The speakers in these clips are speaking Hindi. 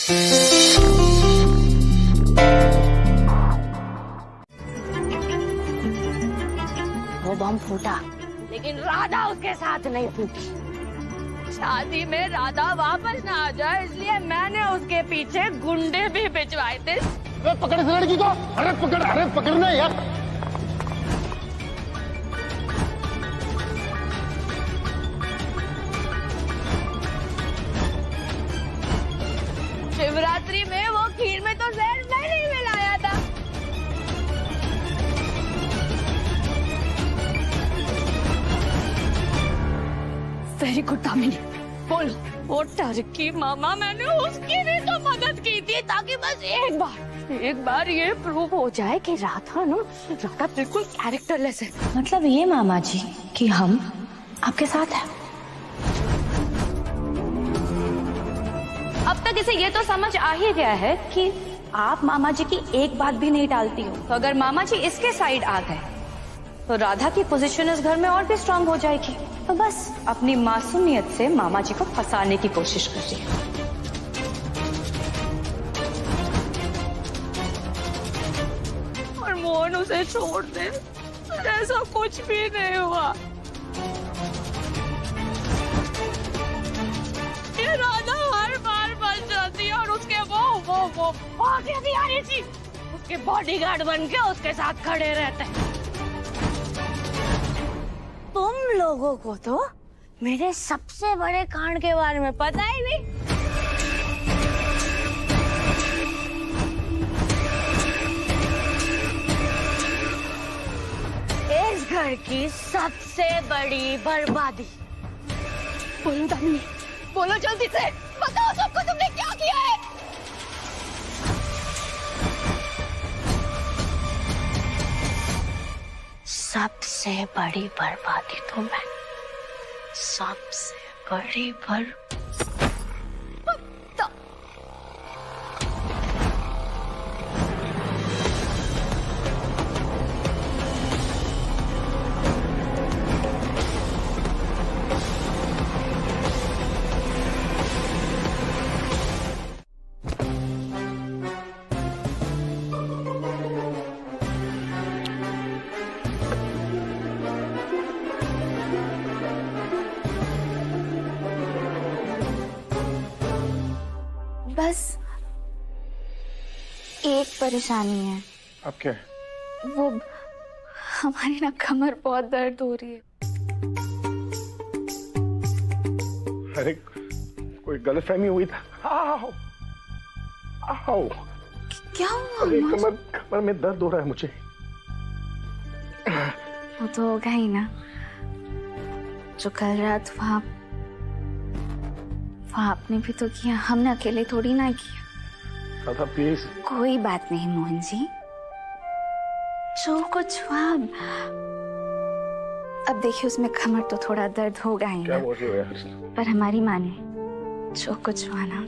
वो बम फूटा, लेकिन राधा उसके साथ नहीं फूटी। शादी में राधा वापस ना आ जाए इसलिए मैंने उसके पीछे गुंडे भी भिजवाए थे। अरे पकड़ इस लड़की को, अरे पकड़ना यार। शिवरात्रि में वो खीर में तो जहर मैंने ही मिलाया था। वेरी गुड दामिनी, बोलो। वो टर्की मामा, मैंने उसकी भी तो मदद की थी ताकि बस एक बार ये प्रूव हो जाए कि राधा बिल्कुल कैरेक्टरलेस है। मतलब ये मामा जी कि हम आपके साथ हैं। अब तक इसे ये तो समझ आ ही गया है कि आप मामा जी की एक बात भी नहीं टालती हो। तो अगर मामा जी इसके साइड आ गए तो राधा की पोजीशन इस घर में और भी स्ट्रांग हो जाएगी। तो बस अपनी मासूमियत से मामा जी को फंसाने की कोशिश कर रही है। और मोहन उसे छोड़ दे, ऐसा कुछ भी नहीं हुआ। ये राधा हर बार बच जाती है और उसके वो आगे भी आ रही थी, उसके बॉडीगार्ड बन के उसके साथ खड़े रहते हैं। तुम लोगों को तो मेरे सबसे बड़े कांड के बारे में पता ही नहीं। इस घर की सबसे बड़ी बर्बादी। बोलो दामिनी, बोलो जल्दी से, बताओ सबको तुमने क्या किया है। सबसे बड़ी बर्बादी तो मैं, सबसे बड़ी बस एक परेशानी है। अब क्या है? वो हमारी ना कमर बहुत दर्द हो रही है। अरे कोई गलतफहमी हुई था। आओ आओ। क्या हुआ? अरे कमर में दर्द हो रहा है मुझे। वो तो होगा ही ना, जो कल रात वहाँ आपने भी तो किया, हमने अकेले थोड़ी ना किया। राधा प्लीज। कोई बात नहीं मोहन जी, जो कुछ हुआ अब देखिए उसमें कमर तो थोड़ा दर्द होगा ही क्या ना। बोल रहे हो यार? पर हमारी माने, जो कुछ हुआ ना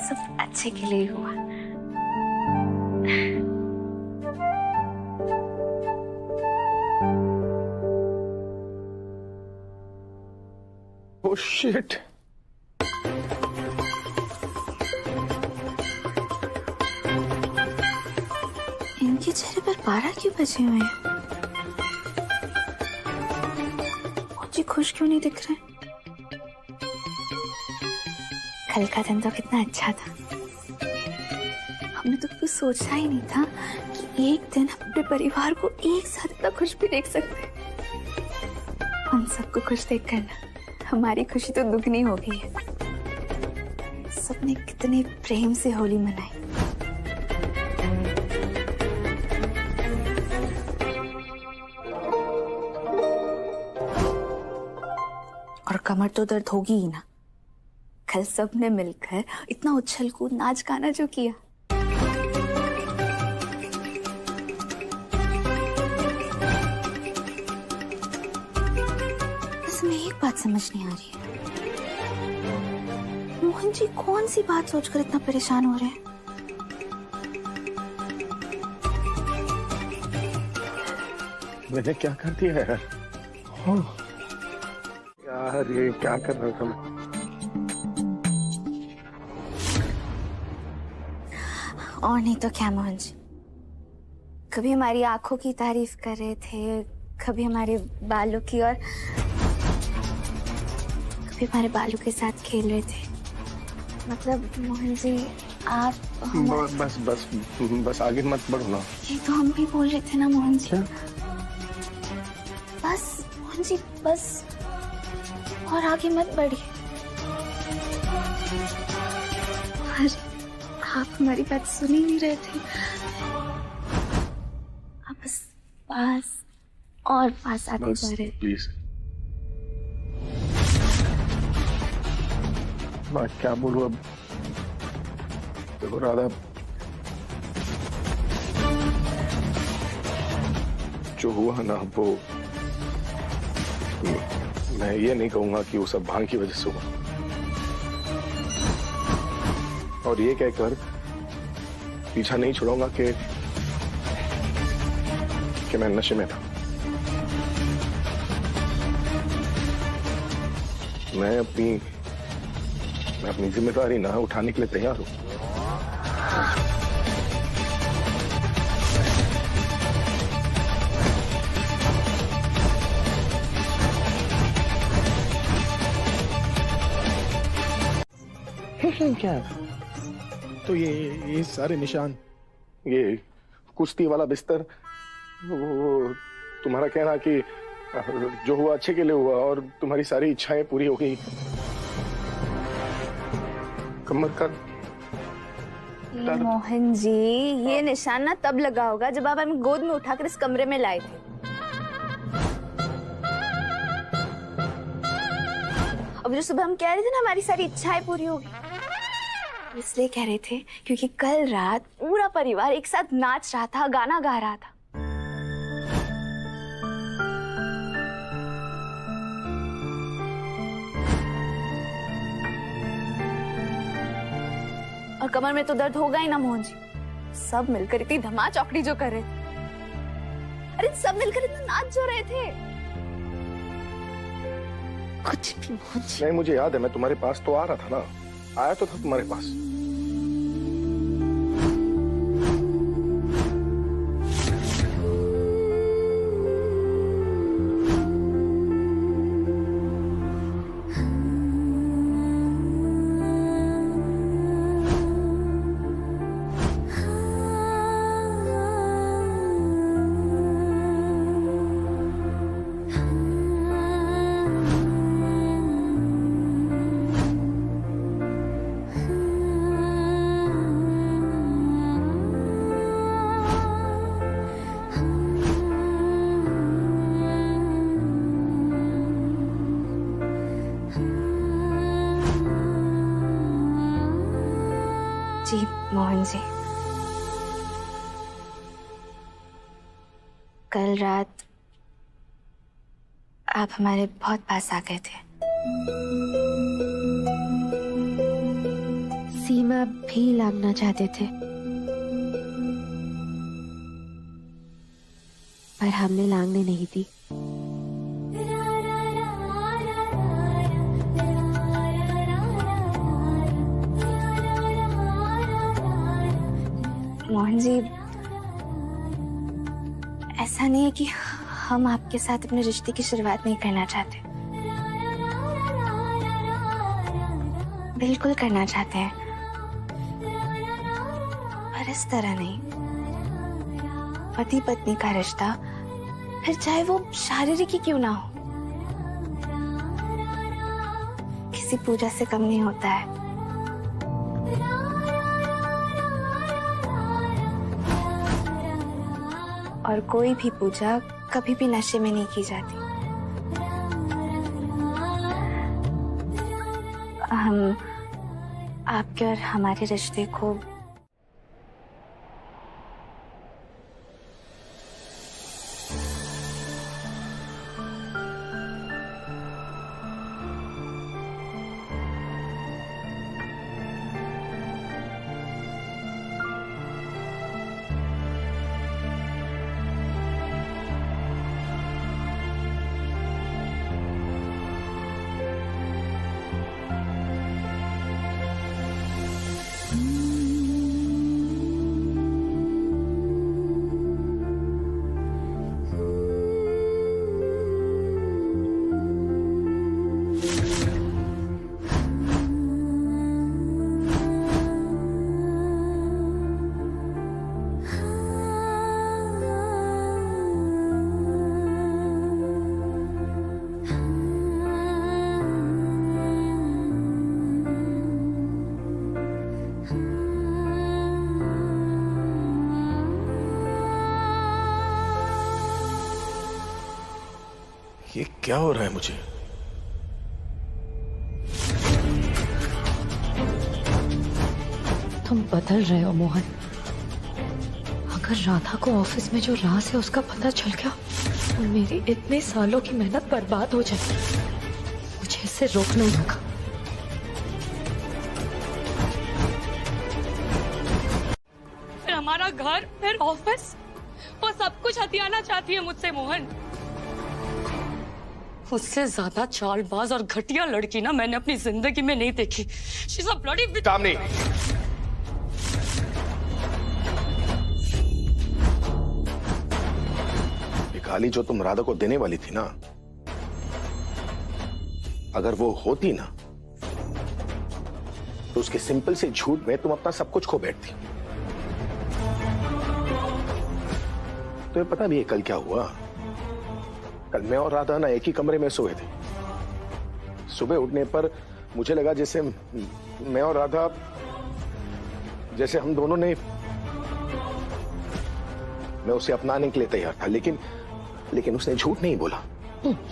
सब अच्छे के लिए हुआ। Oh shit! इनके चेहरे पर 12 क्यों बजे हुए हैं? मुझे खुश क्यों नहीं दिख रहे? कल का दिन तो कितना अच्छा था। हमने तो कभी सोचा ही नहीं था कि एक दिन अपने परिवार को एक साथ इतना खुश भी देख सकते। उन सबको खुश देख कर ना हमारी खुशी तो दुगनी हो गई है। सबने कितने प्रेम से होली मनाई। और कमर तो दर्द होगी ही ना। कल सबने मिलकर इतना उछल कूद नाच गाना जो किया। इसमें एक बात समझ नहीं आ रही है, मोहन जी कौन सी बात सोचकर इतना परेशान हो रहे हैं? मैंने क्या कर दिया यार? यार ये क्या कर रहा था मैं? और नहीं तो क्या मोहन जी, कभी हमारी आंखों की तारीफ कर रहे थे, कभी हमारे बालों की, और कभी हमारे बालों के साथ खेल रहे थे। मतलब मोहन जी आप बस बस बस आगे मत बढ़ो ना। ये तो हम भी बोल रहे थे ना मोहन जी। बस मोहन जी बस, और आगे मत बढ़िए। पर आप हमारी बात सुन ही नहीं रहे थे। आप बस पास और पास आते जा रहे। प्लीज, मैं क्या बोलूं अब। देखो राधा, जो हुआ ना वो, मैं ये नहीं कहूंगा कि वो सब भांग की वजह से हुआ, और ये कहकर पीछा नहीं छोड़ूंगा कि मैं नशे में था। मैं अपनी जिम्मेदारी ना उठाने के लिए तैयार हूं। क्या? तो ये सारे निशान, ये कुश्ती वाला बिस्तर, वो तुम्हारा कहना कि जो हुआ अच्छे के लिए हुआ और तुम्हारी सारी इच्छाएं पूरी हो गई। कमर का मोहन जी, ये निशान ना तब लगा होगा जब आप हमें गोद में उठाकर इस कमरे में लाए थे। अब जो सुबह हम कह रहे थे ना हमारी सारी इच्छाएं पूरी होगी, इसलिए कह रहे थे क्योंकि कल रात पूरा परिवार एक साथ नाच रहा था, गाना गा रहा था। और कमर में तो दर्द होगा ही ना मोहन जी। सब मिलकर इतनी धमा चौकड़ी जो कर रहे थे, अरे सब मिलकर इतना नाच जो रहे थे। कुछ भी मोहन जी। नहीं, मुझे याद है, मैं तुम्हारे पास तो आ रहा था ना, आया तो था तुम्हारे पास। जी मोहन जी, कल रात आप हमारे बहुत पास आ गए थे। सीमा भी लांघना चाहते थे, पर हमने लांघने नहीं दी। मोहन जी, ऐसा नहीं है कि हम आपके साथ अपने रिश्ते की शुरुआत नहीं करना चाहते। बिल्कुल करना चाहते हैं, पर इस तरह नहीं। पति पत्नी का रिश्ता, फिर चाहे वो शारीरिक ही क्यों ना हो, किसी पूजा से कम नहीं होता है। और कोई भी पूजा कभी भी नशे में नहीं की जाती। हम आपके और हमारे रिश्ते को ये क्या हो रहा है मुझे? तुम बदल रहे हो मोहन। अगर राधा को ऑफिस में जो राज है उसका पता चल गया तो मेरी इतने सालों की मेहनत बर्बाद हो जाएगी। मुझे इसे रोकना ही होगा। फिर हमारा घर, फिर ऑफिस, वो सब कुछ हथियाना चाहती है मुझसे मोहन। उससे ज्यादा चालबाज और घटिया लड़की ना मैंने अपनी जिंदगी में नहीं देखी। She's a bloody bitch. कामनी, ये गाली जो तुम राधा को देने वाली थी ना, अगर वो होती ना तो उसके सिंपल से झूठ में तुम अपना सब कुछ खो बैठती। तुम्हें पता भी है कल क्या हुआ? कल मैं और राधा ना एक ही कमरे में सोए थे। सुबह उठने पर मुझे लगा जैसे मैं और राधा, जैसे हम दोनों ने, मैं उसे अपनाने के लिए तैयार था, लेकिन उसने झूठ नहीं बोला।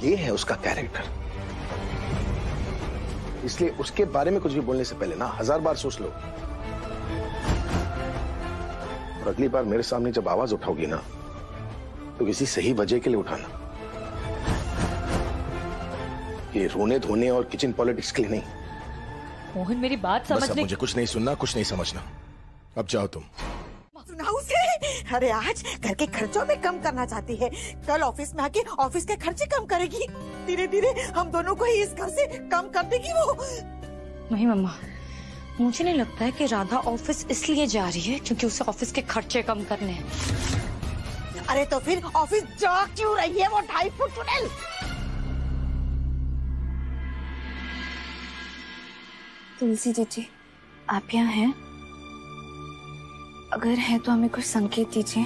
ये है उसका कैरेक्टर। इसलिए उसके बारे में कुछ भी बोलने से पहले ना 1000 बार सोच लो। और अगली बार मेरे सामने जब आवाज उठाओगी ना तो किसी सही वजह के लिए उठाना। ये रोने धोने और किचन पॉलिटिक्स के लिए नहीं। मोहन मेरी बात बस अब समझने। मुझे कुछ नहीं सुनना, कुछ नहीं समझना। अब जाओ तुम। सुनाओ उसे। अरे आज घर के खर्चों में कम करना चाहती है, कल ऑफिस में आके ऑफिस के खर्चे कम करेगी। धीरे धीरे हम दोनों को ही इस घर से कम कर देगी वो। नहीं मम्मा, मुझे नहीं लगता है कि राधा ऑफिस इसलिए जा रही है क्योंकि उसे ऑफिस के खर्चे कम करने हैं। अरे तो फिर ऑफिस जा क्यों रही है वो 2.5 फुट टनल? तुलसी जीजी, आप यहाँ हैं? अगर है तो हमें कुछ संकेत दीजिए।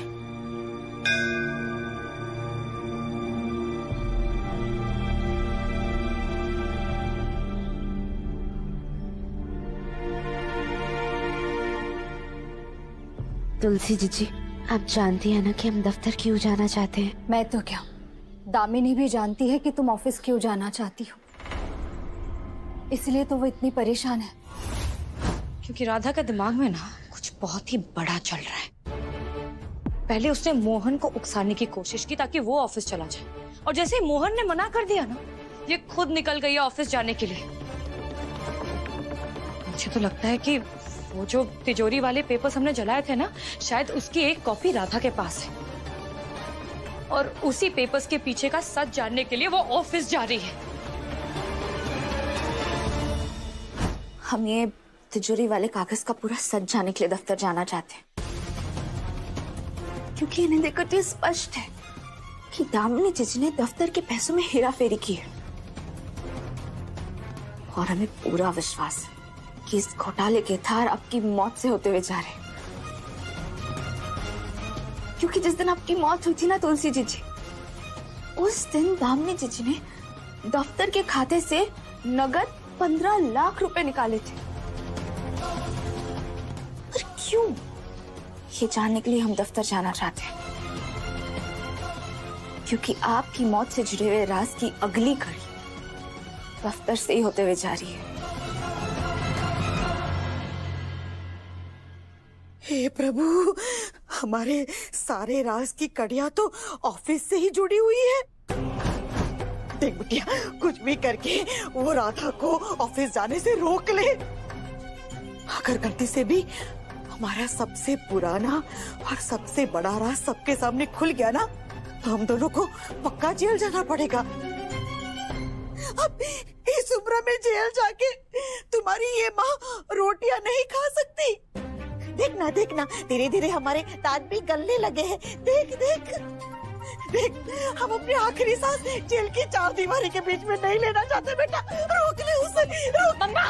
तुलसी जीजी, आप जानती है ना कि हम दफ्तर क्यों जाना चाहते हैं? मैं तो क्या, दामिनी भी जानती है कि तुम ऑफिस क्यों जाना चाहती हो, इसलिए तो वो इतनी परेशान है। क्योंकि राधा के दिमाग में ना कुछ बहुत ही बड़ा चल रहा है। पहले उसने मोहन को उकसाने की कोशिश की ताकि वो ऑफिस चला जाए, और जैसे ही मोहन ने मना कर दिया ना, ये खुद निकल गई है ऑफिस जाने के लिए। मुझे तो लगता है कि वो जो तिजोरी वाले पेपर्स हमने जलाए थे ना, शायद उसकी एक कॉपी राधा के पास है, और उसी पेपर्स के पीछे का सच जानने के लिए वो ऑफिस जा रही है। हम ये तिजोरी वाले कागज का पूरा सच जानने के लिए दफ्तर जाना चाहते हैं, क्योंकि इन्हें देखकर तो ये स्पष्ट है कि दामिनी जीजी ने दफ्तर के पैसों में हेराफेरी की है, और हमें पूरा विश्वास है कि इस घोटाले के धार आपकी मौत से होते हुए जा रहे हैं। क्योंकि जिस दिन आपकी मौत हुई थी ना तुलसी जीजी, उस दिन दामिनी जीजी ने दफ्तर के खाते से नगद 15 लाख रुपए निकाले थे। पर क्यों? ये जानने के लिए हम दफ्तर जाना चाहते हैं, क्योंकि आपकी मौत से जुड़े हुए राज की अगली घड़ी दफ्तर से ही होते हुए जा रही है। हे प्रभु, हमारे सारे राज की कड़ियां तो ऑफिस से ही जुड़ी हुई है। देख बिटिया, कुछ भी करके वो राधा को ऑफिस जाने से रोक ले। अगर गलती से भी हमारा सबसे पुराना और सबसे बड़ा राज सबके सामने खुल गया ना, तो हम दोनों को पक्का जेल जाना पड़ेगा। अब इस उम्र में जेल जाके तुम्हारी ये माँ रोटियां नहीं खा सकती। देखना देखना, धीरे धीरे हमारे दांत भी गलने लगे हैं। देख देख देख, हम अपनी आखिरी सांस जेल की 4 दीवारी के बीच में नहीं लेना चाहते। बेटा रोक ले उसे, रोक। मम्मा,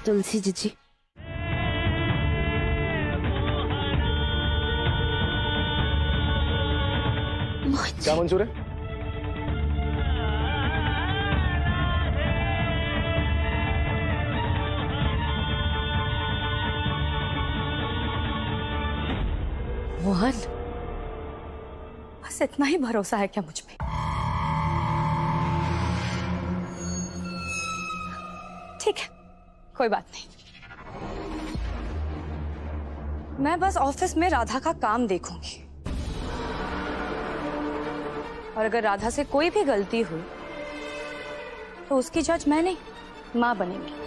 तुलसी जीजी, क्या मंजूर है? मोहन, बस इतना ही भरोसा है क्या मुझ पे? कोई बात नहीं, मैं बस ऑफिस में राधा का काम देखूंगी, और अगर राधा से कोई भी गलती हुई तो उसकी जज मैं नहीं, माँ बनेंगी।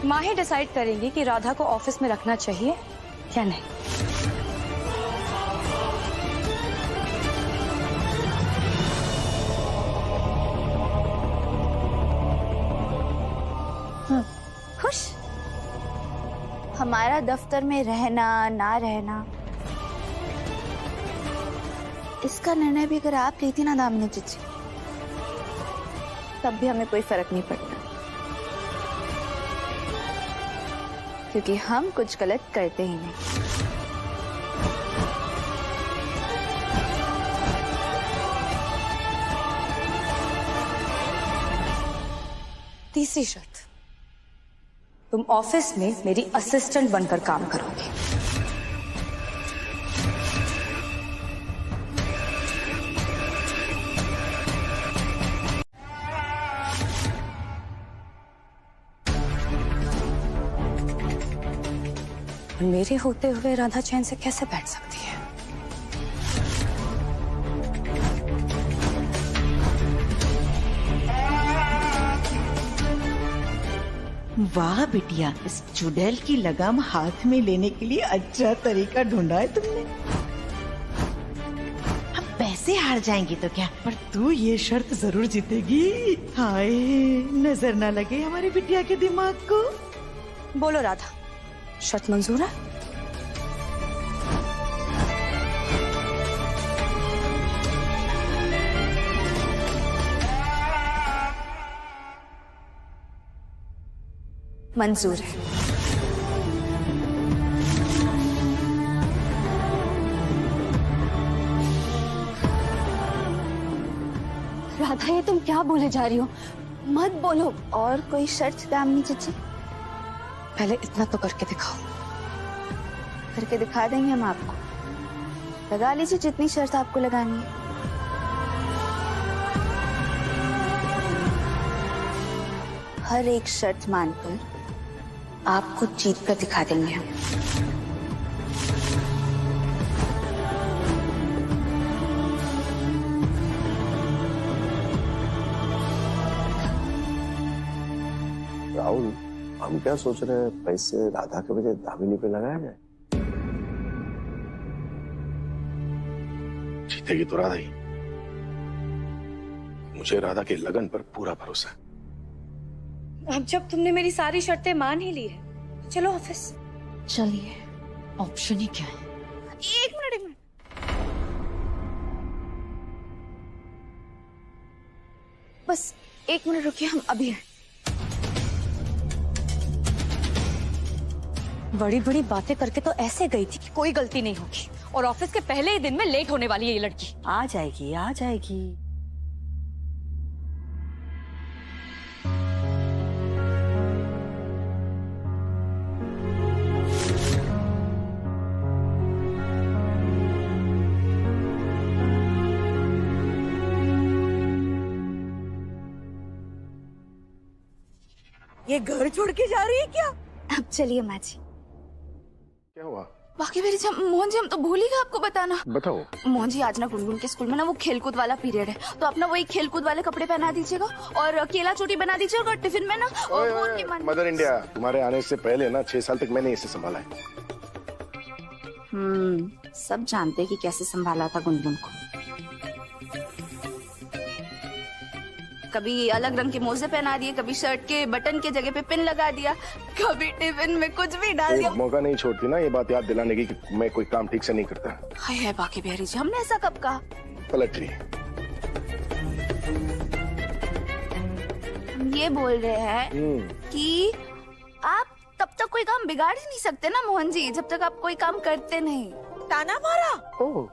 माँ ही डिसाइड करेंगी कि राधा को ऑफिस में रखना चाहिए या नहीं। खुश? हमारा दफ्तर में रहना ना रहना, इसका निर्णय भी अगर आप लेती ना दामिनी चीची, तब भी हमें कोई फर्क नहीं पड़ता, क्योंकि हम कुछ गलत करते ही नहीं। तीसरी शर्त, तुम ऑफिस में मेरी असिस्टेंट बनकर काम करोगे। मेरे होते हुए राधा चैन से कैसे बैठ सकती है? वाह बिटिया, इस चुड़ैल की लगाम हाथ में लेने के लिए अच्छा तरीका ढूंढा है तुमने। हम पैसे हार जाएंगे तो क्या, पर तू ये शर्त जरूर जीतेगी। हाय, नजर ना लगे हमारी बिटिया के दिमाग को। बोलो राधा, शर्त मंजूर है? मंजूर है। राधा, ये तुम क्या बोले जा रही हो? मत बोलो। और कोई शर्त दामिनी चीची? पहले इतना तो करके दिखाओ। करके दिखा देंगे हम आपको। लगा लीजिए जितनी शर्त आपको लगानी है। हर एक शर्त मानकर आपको जीत कर दिखा देंगे हम। राहुल, हम क्या सोच रहे हैं, पैसे राधा के बजाय दामिनी पे लगाया जाए? जीतेगी तो राधा ही। मुझे राधा के लगन पर पूरा भरोसा है। अब जब तुमने मेरी सारी शर्तें मान ही ली है, तो चलो ऑफिस। चलिए, ऑप्शन ही क्या है? एक मिनट। बस एक मिनट रुकिए, हम अभी हैं। बड़ी बड़ी बातें करके तो ऐसे गई थी कि कोई गलती नहीं होगी, और ऑफिस के पहले ही दिन में लेट होने वाली है ये लड़की। आ जाएगी, आ जाएगी। ये घर छोड़ के जा रही है क्या? अब चलिए माँ जी। क्या हुआ? बाकी मेरी मोहन जी, हम तो भूल ही गए आपको बताना। बताओ। मोहन जी, आज ना गुनगुन के स्कूल में ना वो खेलकूद वाला पीरियड है, तो आप ना वही खेलकूद वाले कपड़े पहना दीजिएगा और केला चोटी बना दीजिएगा और टिफिन में ना मदर इंडिया, तुम्हारे आने से पहले ना 6 साल तक मैंने इसे संभाला है। सब जानते हैं कि कैसे संभाला था गुनगुन को। कभी अलग रंग के मोजे पहना दिए, कभी शर्ट के बटन के जगह पे पिन लगा दिया, कभी टिफिन में कुछ भी डाल दिया। मौका नहीं छोड़ती ना ये बात याद दिलाने की कि मैं कोई काम ठीक से नहीं करता। हाय हाय बाकी बिहारी जी, हमने ऐसा कब कहा? पलट रही। हम ये बोल रहे हैं कि आप तब तक कोई काम बिगाड़ ही नहीं सकते ना मोहन जी, जब तक आप कोई काम करते नहीं। ताना मारा। ओह,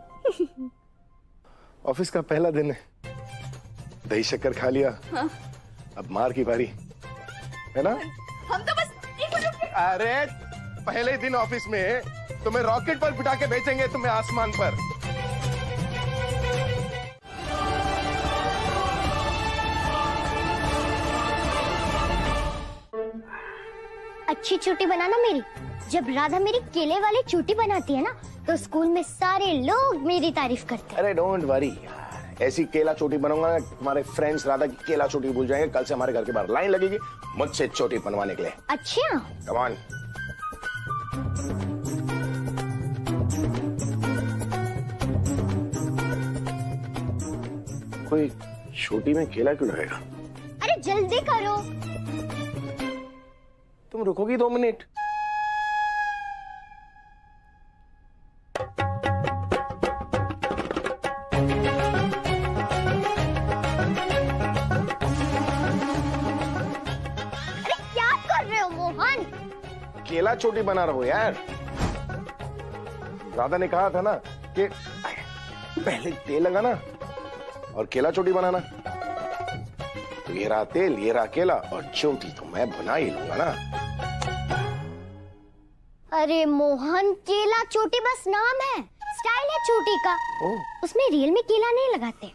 ऑफिस का पहला दिन है, दही शक्कर खा लिया। हाँ? अब मार की बारी है ना? हम तो बस एक मिनट। अरे पहले दिन ऑफिस में तुम्हें रॉकेट पर बिठा के भेजेंगे, तुम्हें आसमान पर। अच्छी चोटी बनाना मेरी। जब राधा मेरी केले वाली चोटी बनाती है ना, तो स्कूल में सारे लोग मेरी तारीफ करते हैं। अरे डोंट वरी, ऐसी केला चोटी बनूंगा ना, हमारे फ्रेंड्स राधा की केला चोटी भूल जाएंगे। कल से हमारे घर के बाहर लाइन लगेगी मुझसे चोटी बनवाने के लिए। अच्छा, कम ऑन। कोई छोटी में केला क्यों लगेगा? अरे जल्दी करो। तुम रुकोगी 2 मिनट? अरे क्या कर रहे हो मोहन? केला चोटी बना रहा हूं यार। राधा ने कहा था ना कि पहले तेल लगाना और केला चोटी बनाना। तो ये रहा तेल, ये रहा केला, और चोटी तो मैं बना ही लूंगा ना। अरे मोहन, केला चोटी बस नाम है, स्टाइल है चोटी का। उसमें रियल में केला नहीं लगाते।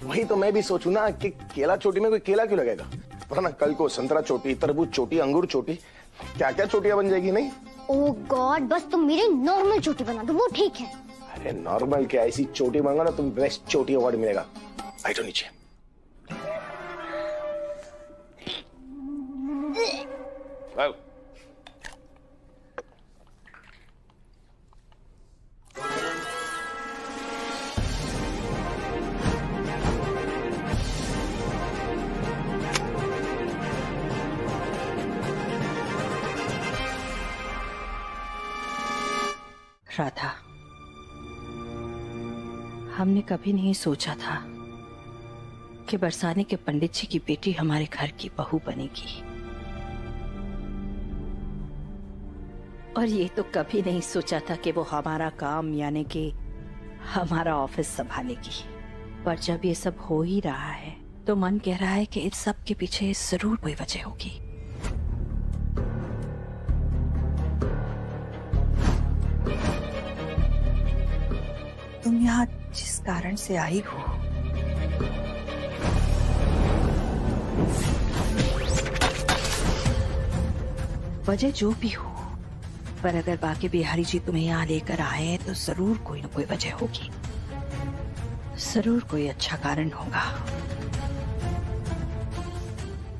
वही तो मैं भी सोचूं ना कि केला चोटी में कोई केला क्यों लगेगा। वरना कल को संतरा चोटी, तरबूज चोटी, अंगूर चोटी, क्या क्या चोटियां बन जाएगी। नहीं ओह गॉड, बस तुम मेरी नॉर्मल चोटी बना दो, वो ठीक है। अरे नॉर्मल क्या, ऐसी चोटी बनवा ना तुम बेस्ट चोटी अवार्ड मिलेगा। आई तो नीचे। well. राधा, हमने कभी नहीं सोचा था कि बरसाने के पंडित जी की बेटी हमारे घर की बहू बनेगी, और ये तो कभी नहीं सोचा था कि वो हमारा काम यानी कि हमारा ऑफिस संभालेगी। पर जब ये सब हो ही रहा है तो मन कह रहा है कि इस सब के पीछे जरूर कोई वजह होगी। तुम यहाँ जिस कारण से आई हो, वजह जो भी हो, पर अगर बाकी बिहारी जी तुम्हें यहाँ लेकर आए हैं तो जरूर कोई ना कोई वजह होगी, जरूर कोई अच्छा कारण होगा।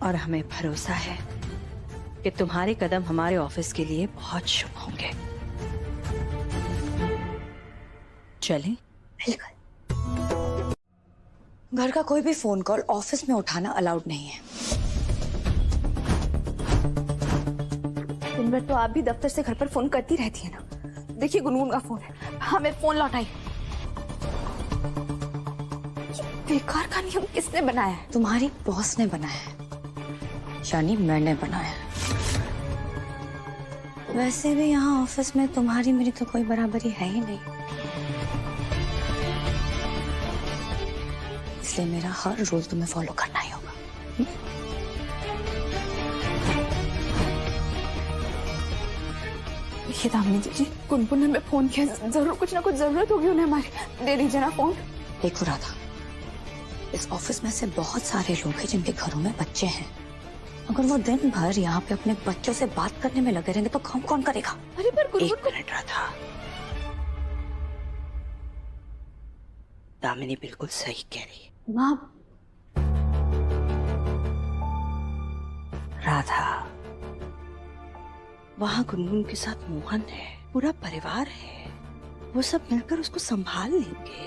और हमें भरोसा है कि तुम्हारे कदम हमारे ऑफिस के लिए बहुत शुभ होंगे। चलें? बिल्कुल। घर का कोई भी फोन कॉल ऑफिस में उठाना अलाउड नहीं है। दिन भर तो आप भी दफ्तर से घर पर फोन करती रहती है ना। देखिए गुनगुन का फोन है, हमें फोन लौटाई। बेकार का नियम किसने बनाया है? तुम्हारी बॉस ने बनाया है, यानी मैंने बनाया है। वैसे भी यहाँ ऑफिस में तुम्हारी मेरी तो कोई बराबरी है ही नहीं, इसलिए मेरा हर रोज तुम्हें फॉलो करना ही होगा। देखिए दामिनी जी, गुनगुन ने हमें फोन किया, जरूर कुछ ना कुछ जरूरत होगी उन्हें हमारी। दे दीजिए ना फोन। देखो राधा, इस ऑफिस में से बहुत सारे लोग हैं जिनके घरों में बच्चे हैं। अगर वो दिन भर यहाँ पे अपने बच्चों से बात करने में लगे रहेंगे तो काम कौन करेगा? अरे पर गुनगुन, एक मिनट राधा, दामिनी बिल्कुल सही कह रही है। माँ, राधा, वहाँ गुनगुन के साथ मोहन है, पूरा परिवार है, वो सब मिलकर उसको संभाल लेंगे।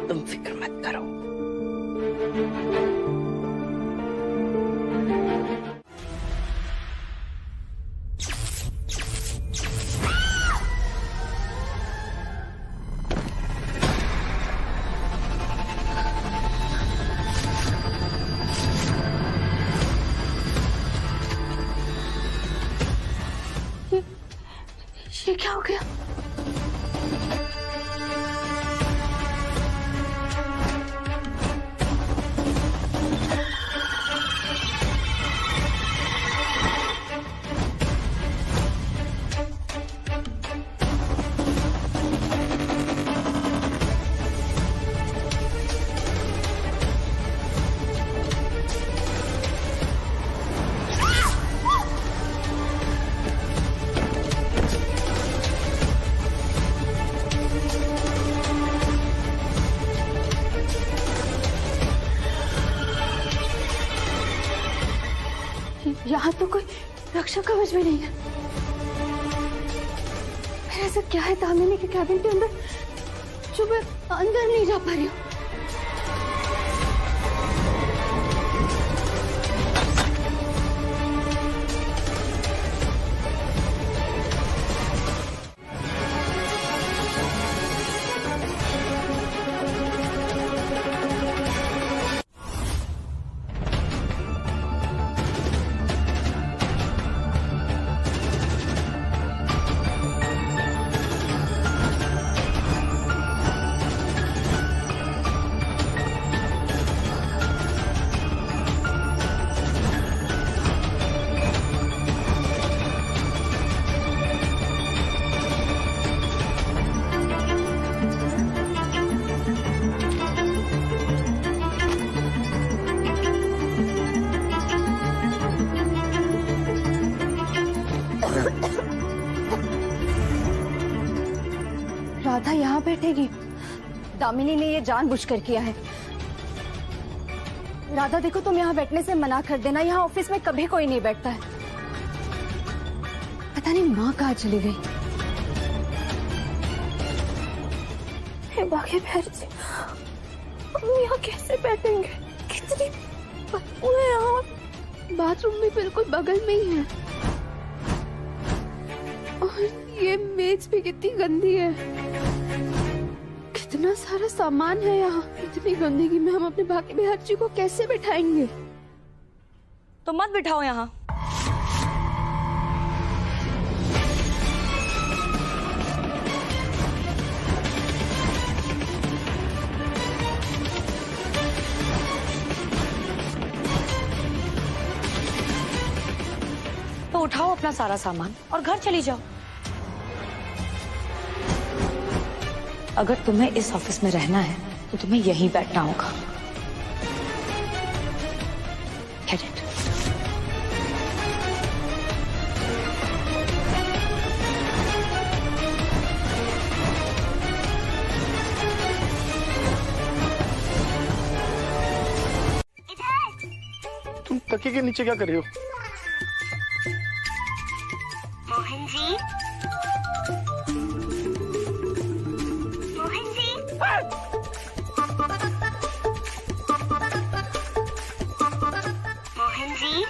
तुम फिक्र मत करो। ये क्या हो गया? यहाँ तो कोई रक्षा कवच भी नहीं है। फिर ऐसा क्या है दामिनी के कैबिन के अंदर जो मैं अंदर नहीं जा पा रही हूँ? राधा यहाँ बैठेगी? दामिनी ने ये जानबूझकर किया है। राधा देखो, तुम यहाँ बैठने से मना कर देना। यहाँ ऑफिस में कभी कोई नहीं बैठता है। पता नहीं माँ कहाँ चली गई। हे बाकी बहर जी, हम यहाँ कैसे बैठेंगे? कितनी बदबू है यहाँ। बाथरूम भी बिल्कुल बगल में ही है और ये मेज भी कितनी गंदी है। कितना सारा सामान है यहाँ। इतनी गंदगी में हम अपने बाकी बिहार जी को कैसे बिठाएंगे? तो मत बिठाओ यहाँ। तो उठाओ अपना सारा सामान और घर चली जाओ। अगर तुम्हें इस ऑफिस में रहना है तो तुम्हें यहीं बैठना होगा। Get it? तुम तकिए के नीचे क्या कर रही हो? मोहन जी, मोहन जी, मोहन जी, मोहन जी,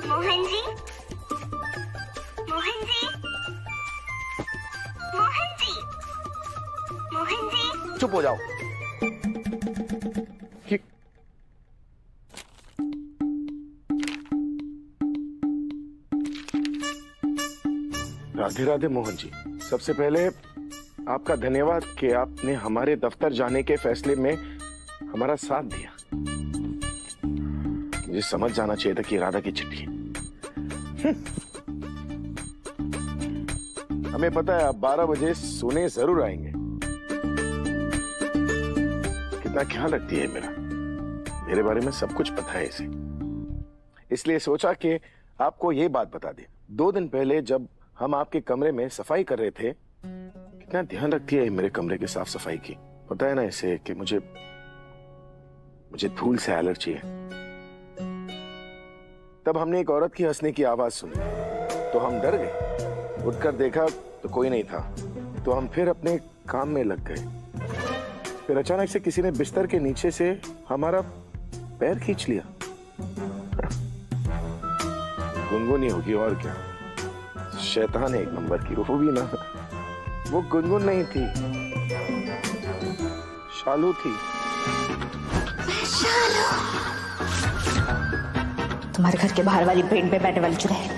मोहन जी, मोहन जी, मोहन जी। चुप हो जाओ। राधे राधे मोहन जी, सबसे पहले आपका धन्यवाद कि आपने हमारे दफ्तर जाने के फैसले में हमारा साथ दिया। मुझे समझ जाना चाहिए था कि राधा की चिट्ठी है। हमें पता है आप 12 बजे सोने जरूर आएंगे। कितना ख्याल रखती है मेरे बारे में सब कुछ पता है इसे, इसलिए सोचा कि आपको ये बात बता दें। 2 दिन पहले जब हम आपके कमरे में सफाई कर रहे थे, कितना ध्यान रखती है मेरे कमरे की साफ सफाई की। पता है ना इसे कि मुझे धूल से एलर्जी है। तब हमने एक औरत की हंसने की आवाज सुनी तो हम डर गए। उठकर देखा तो कोई नहीं था, तो हम फिर अपने काम में लग गए। फिर अचानक से किसी ने बिस्तर के नीचे से हमारा पैर खींच लिया। गुनगुनी होगी और क्या, शैतान है एक नंबर की। वो भी ना, वो गुनगुन नहीं थी, शालू थी। शालू, तुम्हारे घर के बाहर वाली पेड़ पे बैठने वाली चुड़ैल।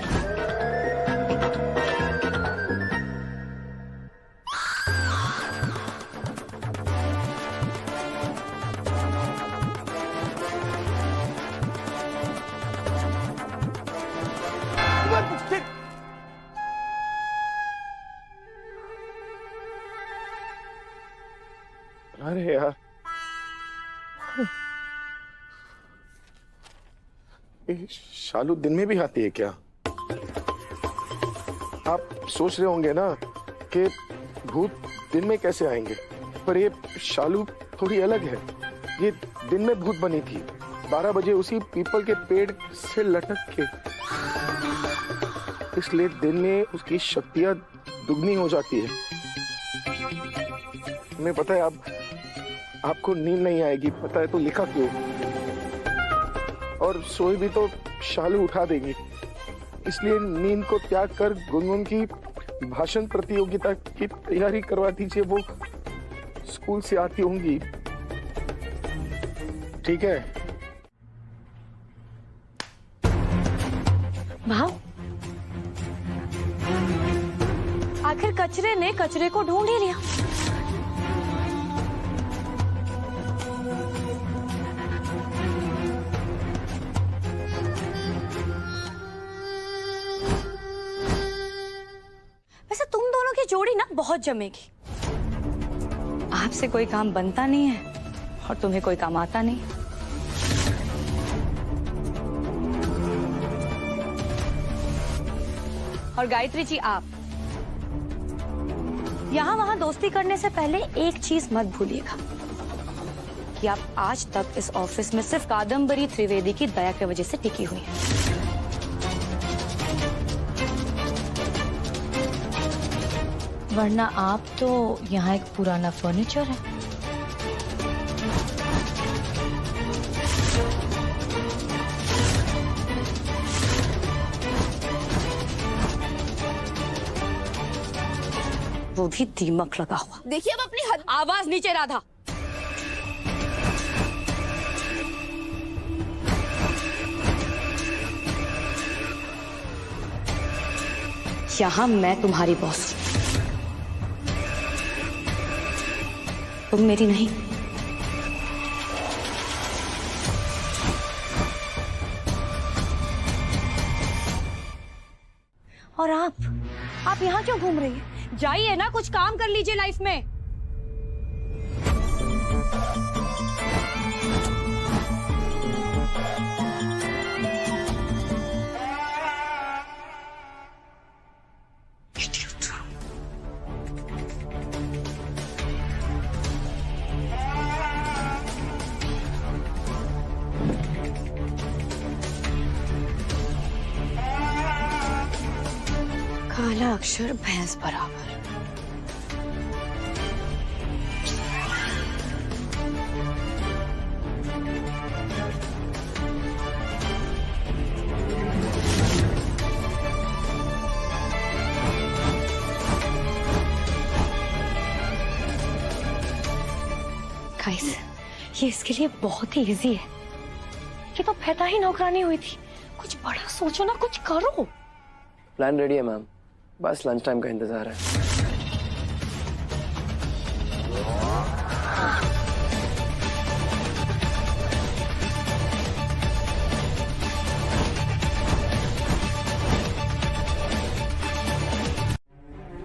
अरे यार, शालू दिन में भी आती है क्या? आप सोच रहे होंगे ना कि भूत दिन में कैसे आएंगे, पर ये शालू थोड़ी अलग है। ये दिन में भूत बनी थी 12 बजे उसी पीपल के पेड़ से लटक के, इसलिए दिन में उसकी शक्तियां दुगनी हो जाती है। हमें पता है आपको नींद नहीं आएगी, पता है, तो लिखा क्यों? और सोए भी तो शालू उठा देगी, इसलिए नींद को त्याग कर गुनगुन की भाषण प्रतियोगिता की तैयारी करवा दीजिए। वो स्कूल से आती होंगी, ठीक है? भाव, आखिर कचरे ने कचरे को ढूंढ ही लिया। वैसे तुम दोनों की जोड़ी ना बहुत जमेगी। आपसे कोई काम बनता नहीं है और तुम्हें कोई काम आता नहीं। और गायत्री जी, आप यहाँ वहां दोस्ती करने से पहले एक चीज मत भूलिएगा कि आप आज तक इस ऑफिस में सिर्फ कादम्बरी त्रिवेदी की दया की वजह से टिकी हुई हैं। वरना आप तो यहाँ एक पुराना फर्नीचर है। वो भी दीमक लगा हुआ। देखिए अब अपनी हद। आवाज नीचे राधा। यहां मैं तुम्हारी बॉस हूं, तुम मेरी नहीं। और आप यहाँ क्यों घूम रही हैं? जाइए ना, कुछ काम कर लीजिए लाइफ में। काला अक्षर भैंस बराबर। गाइस, ये इसके लिए बहुत ही इजी है। ये तो पैदा ही नौकरानी हुई थी। कुछ बड़ा सोचो ना, कुछ करो। प्लान रेडी है मैम, बस लंच टाइम का इंतजार है।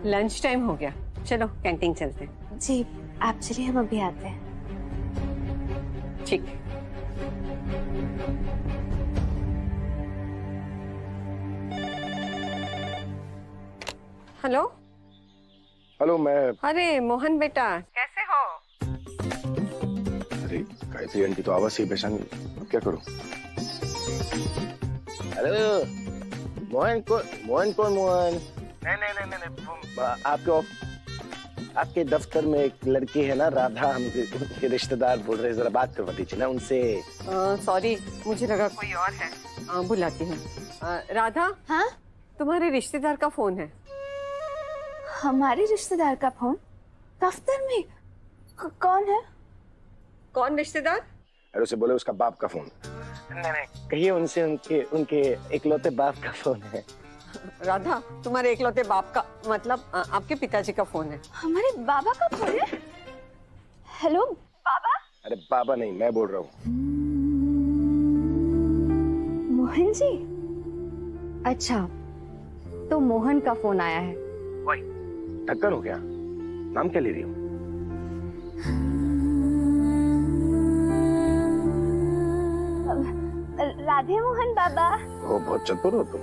लंच टाइम हो गया, चलो कैंटीन चलते हैं। जी आप चलिए, हम अभी आते हैं। ठीक। हेलो। हेलो, मैं। अरे मोहन बेटा, कैसे हो? अरे गायत्री आंटी तो आवाज से ही पहचान, अब क्या करूं? हेलो मोहन कौन मोहन? नहीं, आपके दफ्तर में एक लड़की है ना राधा, उनके रिश्तेदार बोल रहे, जरा बात करवा दीजिए ना उनसे। सॉरी, मुझे लगा कोई और है, बुलाती हूँ। राधा। हाँ? तुम्हारे रिश्तेदार का फोन है। हमारे रिश्तेदार का फोन? दफ्तर में? कौन है? कौन रिश्तेदार? अरे उसे बोले उसका बाप का फोन। नहीं, कहिए उनसे उनके इकलौते बाप का फोन है। राधा, तुम्हारे इकलौते बाप का मतलब आपके पिताजी का फोन है। हमारे बाबा का फोन है? हेलो बाबा। अरे बाबा नहीं, मैं बोल रहा हूँ। मोहन जी? अच्छा, तो मोहन का फोन आया है। वही टक्कर हो गया। नाम क्या ले रही हूँ? राधे मोहन बाबा। ओ, बहुत चतुर हो तुम।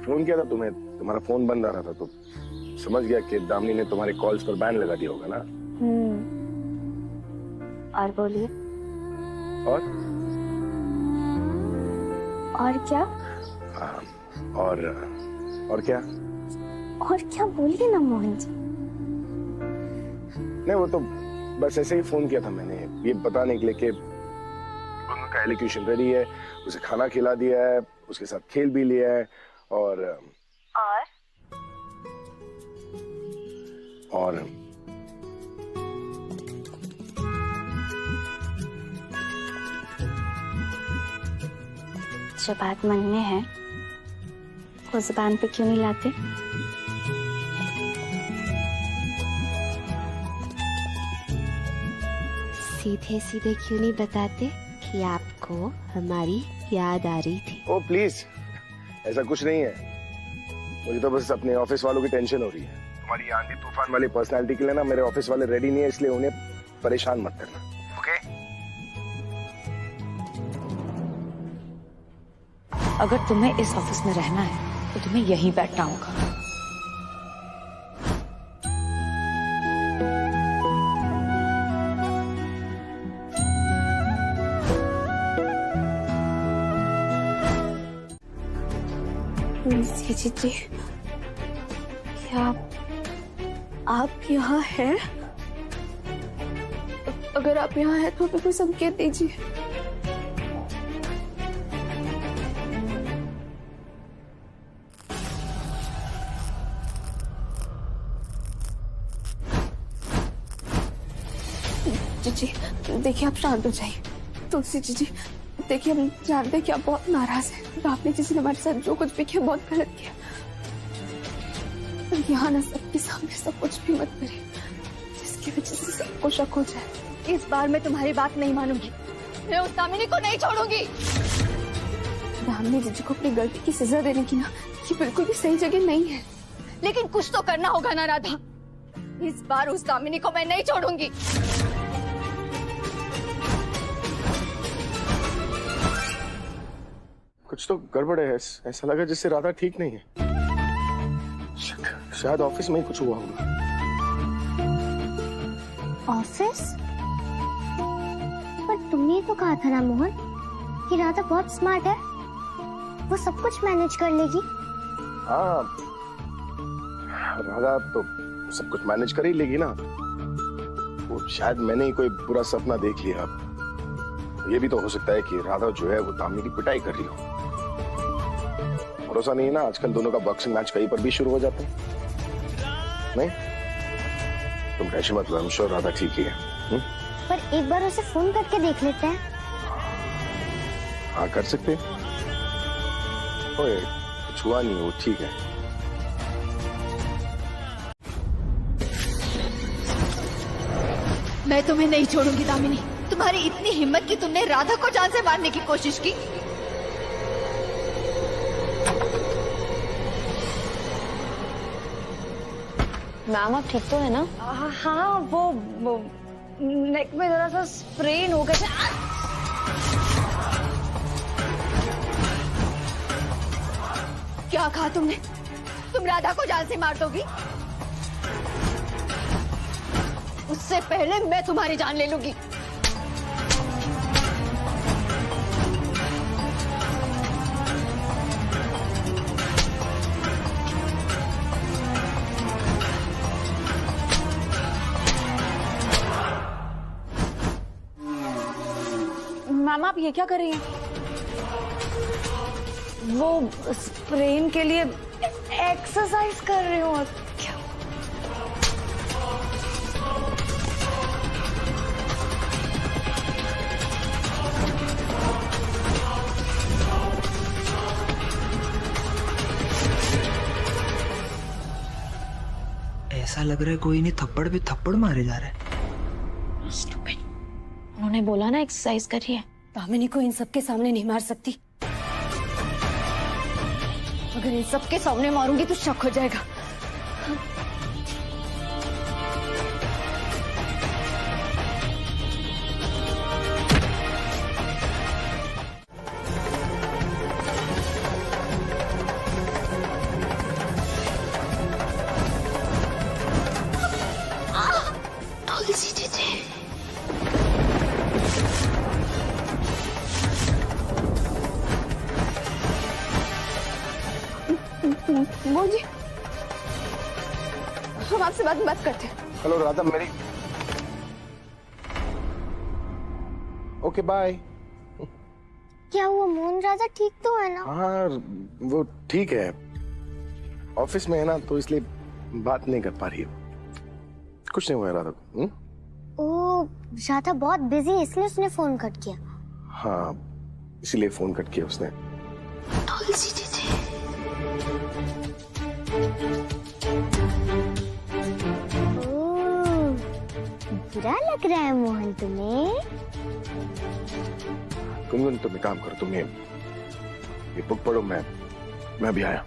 फोन किया था तुम्हें, तुम्हारा फोन बंद आ रहा था तो समझ गया कि दामिनी ने तुम्हारे कॉल्स पर बैन लगा दिया होगा ना। और बोलिए। और क्या? और क्या? और क्या बोलिए ना मोहन जी। नहीं, वो तो बस ऐसे ही फोन किया था मैंने, ये बताने के लिए कि उनका एलिक्यूशन रेडी है, उसे खाना खिला दिया है, उसके साथ खेल भी लिया है और जो बात मन में है वो जुबान पे क्यों नहीं लाते? सीधे सीधे क्यों नहीं बताते कि आपको हमारी याद आ रही थी? ओ प्लीज, ऐसा कुछ नहीं है, मुझे तो बस अपने ऑफिस वालों की टेंशन हो रही है। तुम्हारी आंधी तूफान वाली पर्सनालिटी के लिए ना मेरे ऑफिस वाले रेडी नहीं है, इसलिए उन्हें परेशान मत करना, ओके? अगर तुम्हें इस ऑफिस में रहना है तो तुम्हें यहीं बैठना होगा। जी, क्या आप यहाँ हैं? अगर आप यहाँ हैं तो हमें कोई संकेत दीजिए। जी, देखिए आप शांत हो जाइए। तुलसी जी, देखिए हम जानते हैं कि आप बहुत नाराज हैं। तो आपने जिसने हमारे साथ जो कुछ भी किया बहुत गलत किया। पर यहाँ ना सबके सामने सब कुछ भी मत करिए जिसकी वजह से सबको शक हो जाए। इस बार मैं तुम्हारी बात नहीं मानूंगी। मैं उस दामिनी को नहीं छोड़ूंगी। दामिनी जी को अपनी गलती की सजा देने की ना ये बिल्कुल भी सही जगह नहीं है। लेकिन कुछ तो करना होगा ना राधा। इस बार उस दामिनी को मैं नहीं छोड़ूंगी। कुछ तो गड़बड़ है, ऐसा लगा जैसे राधा ठीक नहीं है। शायद ऑफिस में ही कुछ हुआ होगा। ऑफिस? पर तुमने तो कहा था ना मोहन कि राधा बहुत स्मार्ट है, वो सब कुछ मैनेज कर लेगी। हाँ, राधा तो सब कुछ मैनेज कर ही लेगी ना। वो शायद मैंने ही कोई बुरा सपना देख लिया। ये भी तो हो सकता है कि राधा जो है वो दामिनी की पिटाई कर रही हो। भरोसा नहीं है ना, आजकल दोनों का बॉक्सिंग मैच कहीं पर भी शुरू हो जाता है। नहीं, तुम टेंशन मत लो, I'm sure राधा ठीक ही है। पर एक बार उसे फोन करके देख लेते हैं। हाँ, कर सकते हैं। ओए, कुछ हुआ नहीं, वो ठीक है। मैं तुम्हें नहीं छोड़ूंगी दामिनी। तुम्हारी इतनी हिम्मत कि तुमने राधा को जान से मारने की कोशिश की। मैम आप ठीक तो है ना? हाँ, वो नेक में जरा सा स्प्रेन हो गया। क्या कहा तुमने? तुम राधा को जान से मार दोगी? उससे पहले मैं तुम्हारी जान ले लूंगी। मैम आप ये क्या कर रही हैं? वो स्प्रेन के लिए एक्सरसाइज कर रही हूँ। क्या? ऐसा लग रहा है कोई नहीं थप्पड़ पे थप्पड़ मारे जा रहा है। उन्होंने बोला ना एक्सरसाइज करिए। दामिनी को इन सबके सामने नहीं मार सकती। अगर इन सबके सामने मारूंगी तो शक हो जाएगा। आपसे बाद में बात करते हैं। हेलो राधा, मेरी ओके बाय। क्या हुआ मोहन, राधा ठीक तो है ना? हाँ वो ठीक है, ऑफिस में है ना तो इसलिए बात नहीं कर पा रही है। कुछ नहीं हुआ है राधा को। ओ, राधा बहुत बिजी है इसलिए उसने फोन कट किया। हाँ इसीलिए फोन कट किया उसने। तुलसी दीदी, ओह, बुरा लग रहा है मोहन तुम्हें? तुम काम करो, तुम ये बुक पढ़ो, मैं भी आया।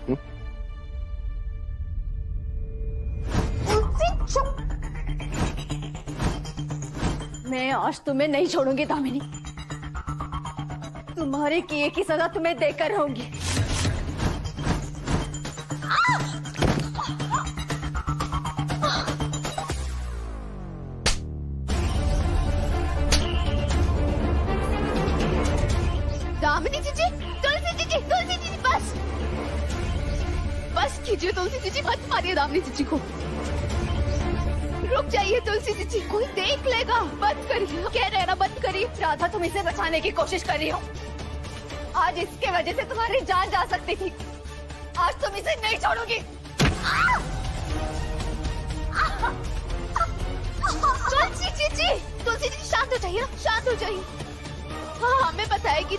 मैं आज तुम्हें नहीं छोड़ूंगी दामिनी, तुम्हारे किए की सजा तुम्हें देकर रहूंगी। दामिनी जीजी, तुलसी जीजी, तुलसी जीजी, बस कीजिए तुलसी जीजी, मत मारिए दामिनी जीजी को। रुक जाइए तुलसी जीजी, कोई देख लेगा। बंद करिए, कह रहे हैं ना बंद करिए। राधा तुम इसे बचाने की कोशिश कर रही हो, आज इसके वजह से तुम्हारी जान जा सकती थी। आज तुम इसे नहीं छोड़ोगी। तुलसी जी शांत हो जाइए, शांत हो जाइए। हाँ हमें पता है कि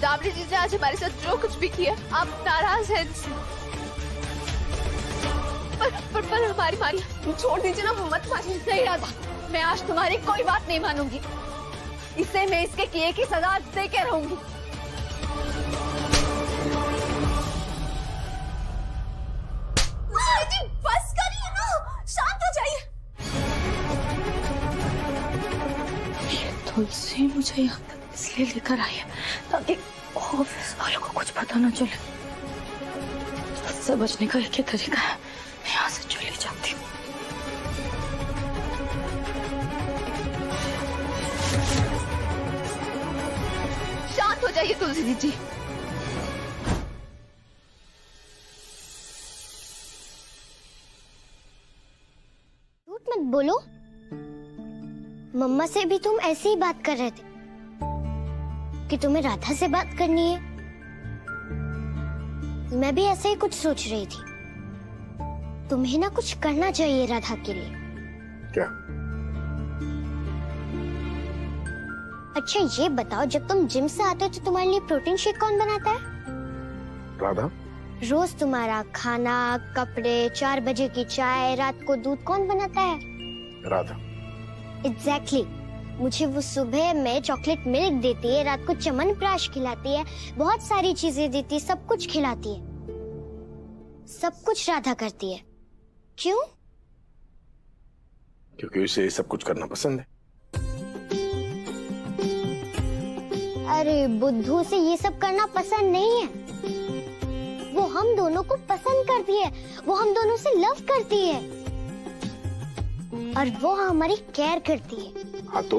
दामिनी जी ने आज हमारे साथ जो कुछ भी किया, आप नाराज हैं इनसे। पर हमारी मारी छोड़ दीजिए ना, मत मारिए। नहीं राधा, मैं आज तुम्हारी कोई बात नहीं मानूंगी। इसे मैं इसके किए की सजा दे के रहूंगी। बस करिए ना, शांत हो जाइए। तुलसी मुझे यहाँ तक इसलिए लेकर आई है ताकि ऑफिस वालों को कुछ पता न चले। इससे बचने का एक ही तरीका है, मैं यहाँ से चली जाती हूँ। शांत हो जाइए तुलसी दीदी। झूठ मत बोलो, मम्मा से भी तुम ऐसे ही बात कर रहे थे कि तुम्हें राधा से बात करनी है। मैं भी ऐसे ही कुछ सोच रही थी। तुम्हें ना कुछ करना चाहिए राधा के लिए। क्या? अच्छा ये बताओ, जब तुम जिम से आते हो तो तुम्हारे लिए प्रोटीन शेक कौन बनाता है? राधा। रोज तुम्हारा खाना, कपड़े, 4 बजे की चाय, रात को दूध कौन बनाता है? राधा। एग्जैक्टली। मुझे वो सुबह में चॉकलेट मिल्क देती है, रात को च्यवनप्राश खिलाती है, बहुत सारी चीजें देती है, सब कुछ खिलाती है। सब कुछ राधा करती है। क्यों? क्योंकि उसे सब कुछ करना पसंद है। अरे बुद्धू, से ये सब करना पसंद नहीं है। वो हम दोनों को पसंद करती है, वो हम दोनों से लव करती है और वो हमारी केयर करती है। हाँ तो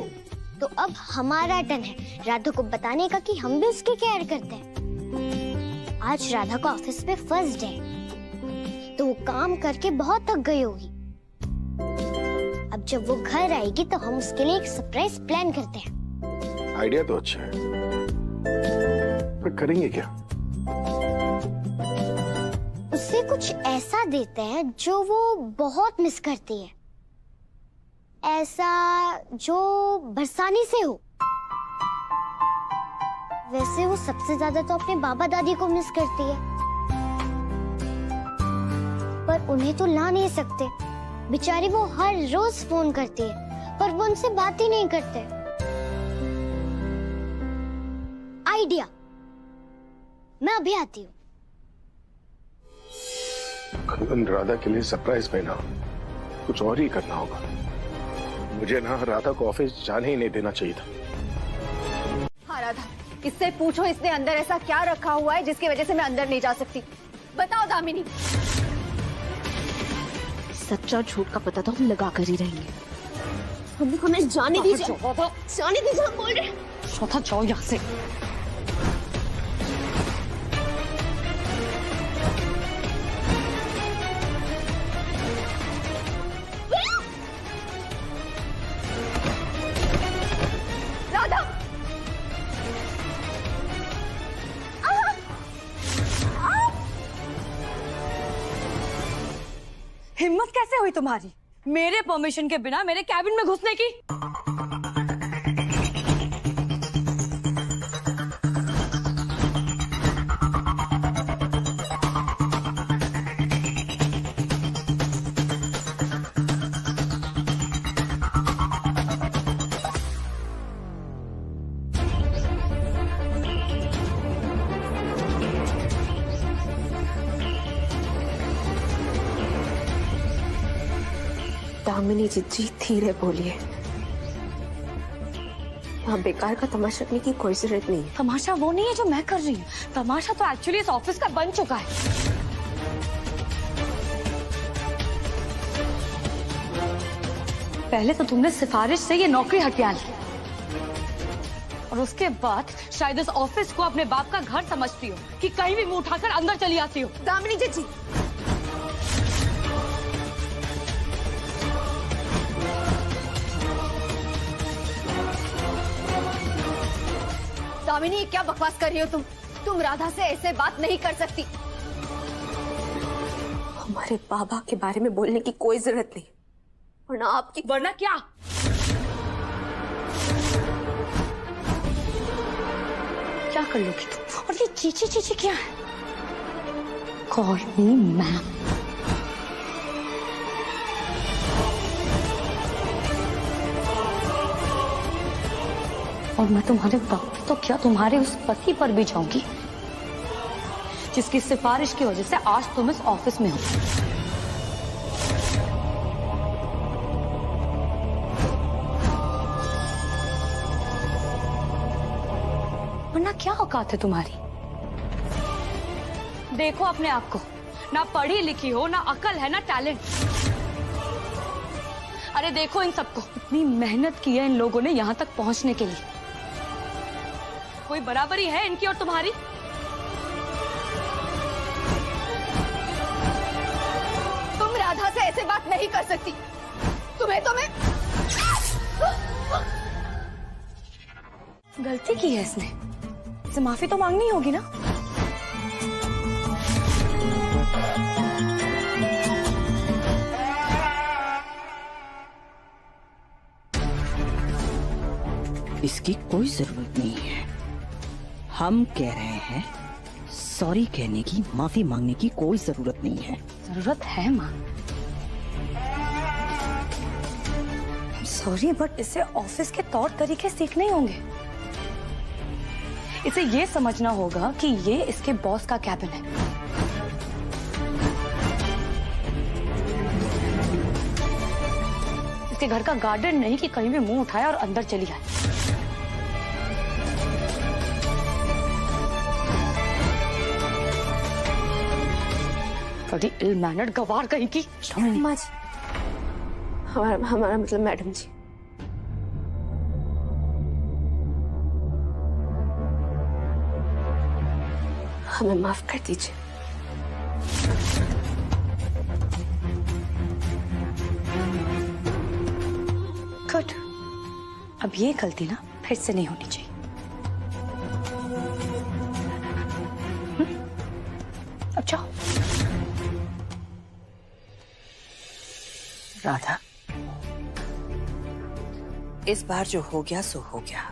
अब हमारा टर्न है राधा को बताने का कि हम भी उसकी केयर करते हैं। आज राधा का ऑफिस में फर्स्ट डे, तो वो काम करके बहुत थक गई होगी। अब जब वो घर आएगी तो हम उसके लिए एक सरप्राइज प्लान करते हैं। आइडिया तो अच्छा है, पर करेंगे क्या? उसे कुछ ऐसा देते हैं जो वो बहुत मिस करती है, ऐसा जो बरसाने से हो। वैसे वो सबसे ज्यादा तो अपने बाबा दादी को मिस करती है, पर उन्हें तो ला नहीं सकते। बेचारी वो हर रोज फोन करती है, पर वो उनसे बात ही नहीं करते। आइडिया, मैं अभी आती हूँ। राधा के लिए सरप्राइज पहना, कुछ और ही करना होगा। मुझे ना राधा को ऑफिस जाने ही नहीं देना चाहिए था। हाँ राधा, इससे पूछो इसने अंदर ऐसा क्या रखा हुआ है जिसकी वजह से मैं अंदर नहीं जा सकती। बताओ दामिनी। सच्चा झूठ का पता तो हम लगा कर ही रहेंगे। हमें जाने दीजिए, जाने दीजिए, हम बोल रहे हैं। श्रोता जाओ यहाँ से। हुई तुम्हारी मेरे परमिशन के बिना मेरे कैबिन में घुसने की? दामिनी जी धीरे बोलिए। यहाँ बेकार का तमाशा करने की कोई जरूरत नहीं है। तमाशा वो नहीं है जो मैं कर रही हूँ, तमाशा तो एक्चुअली इस ऑफिस का बन चुका है। पहले तो तुमने सिफारिश से ये नौकरी हटिया ली और उसके बाद शायद इस ऑफिस को अपने बाप का घर समझती हो कि कहीं भी मुंह उठाकर अंदर चली आती हो। दामिनी जी दामिनी, क्या बकवास कर रही हो तुम राधा से ऐसे बात नहीं कर सकती। हमारे बाबा के बारे में बोलने की कोई जरूरत नहीं, वरना आपकी। वरना क्या? क्या कर लोगी तुम? और ये चीची चीची क्या है? Call me ma'am. और मैं तुम्हारे बाप तो क्या तुम्हारे उस पति पर भी जाऊंगी जिसकी सिफारिश की वजह से आज तुम इस ऑफिस में हो। वरना क्या औकात है तुम्हारी? देखो अपने आप को, ना पढ़ी लिखी हो, ना अकल है, ना टैलेंट। अरे देखो इन सबको, इतनी मेहनत की है इन लोगों ने यहाँ तक पहुंचने के लिए। कोई बराबरी है इनकी और तुम्हारी? तुम राधा से ऐसे बात नहीं कर सकती। तुम्हें गलती की है इसने, इसे माफी तो मांगनी होगी ना। इसकी कोई जरूरत नहीं है। हम कह रहे हैं सॉरी कहने की, माफी मांगने की कोई जरूरत नहीं है। जरूरत है माँ, सॉरी, बट इसे ऑफिस के तौर तरीके सीखने होंगे। इसे ये समझना होगा कि ये इसके बॉस का कैबिन है। इसके घर का गार्डन नहीं कि कहीं भी मुंह उठाए और अंदर चली आए। बड़ी इल मैनर्ड गवार कहीं की। माँ जी, हमारा मतलब मैडम जी। हमें माफ कर दीजिए। गुड, अब ये गलती ना फिर से नहीं होनी चाहिए। अब जाओ। राधा, इस बार जो हो गया सो हो गया।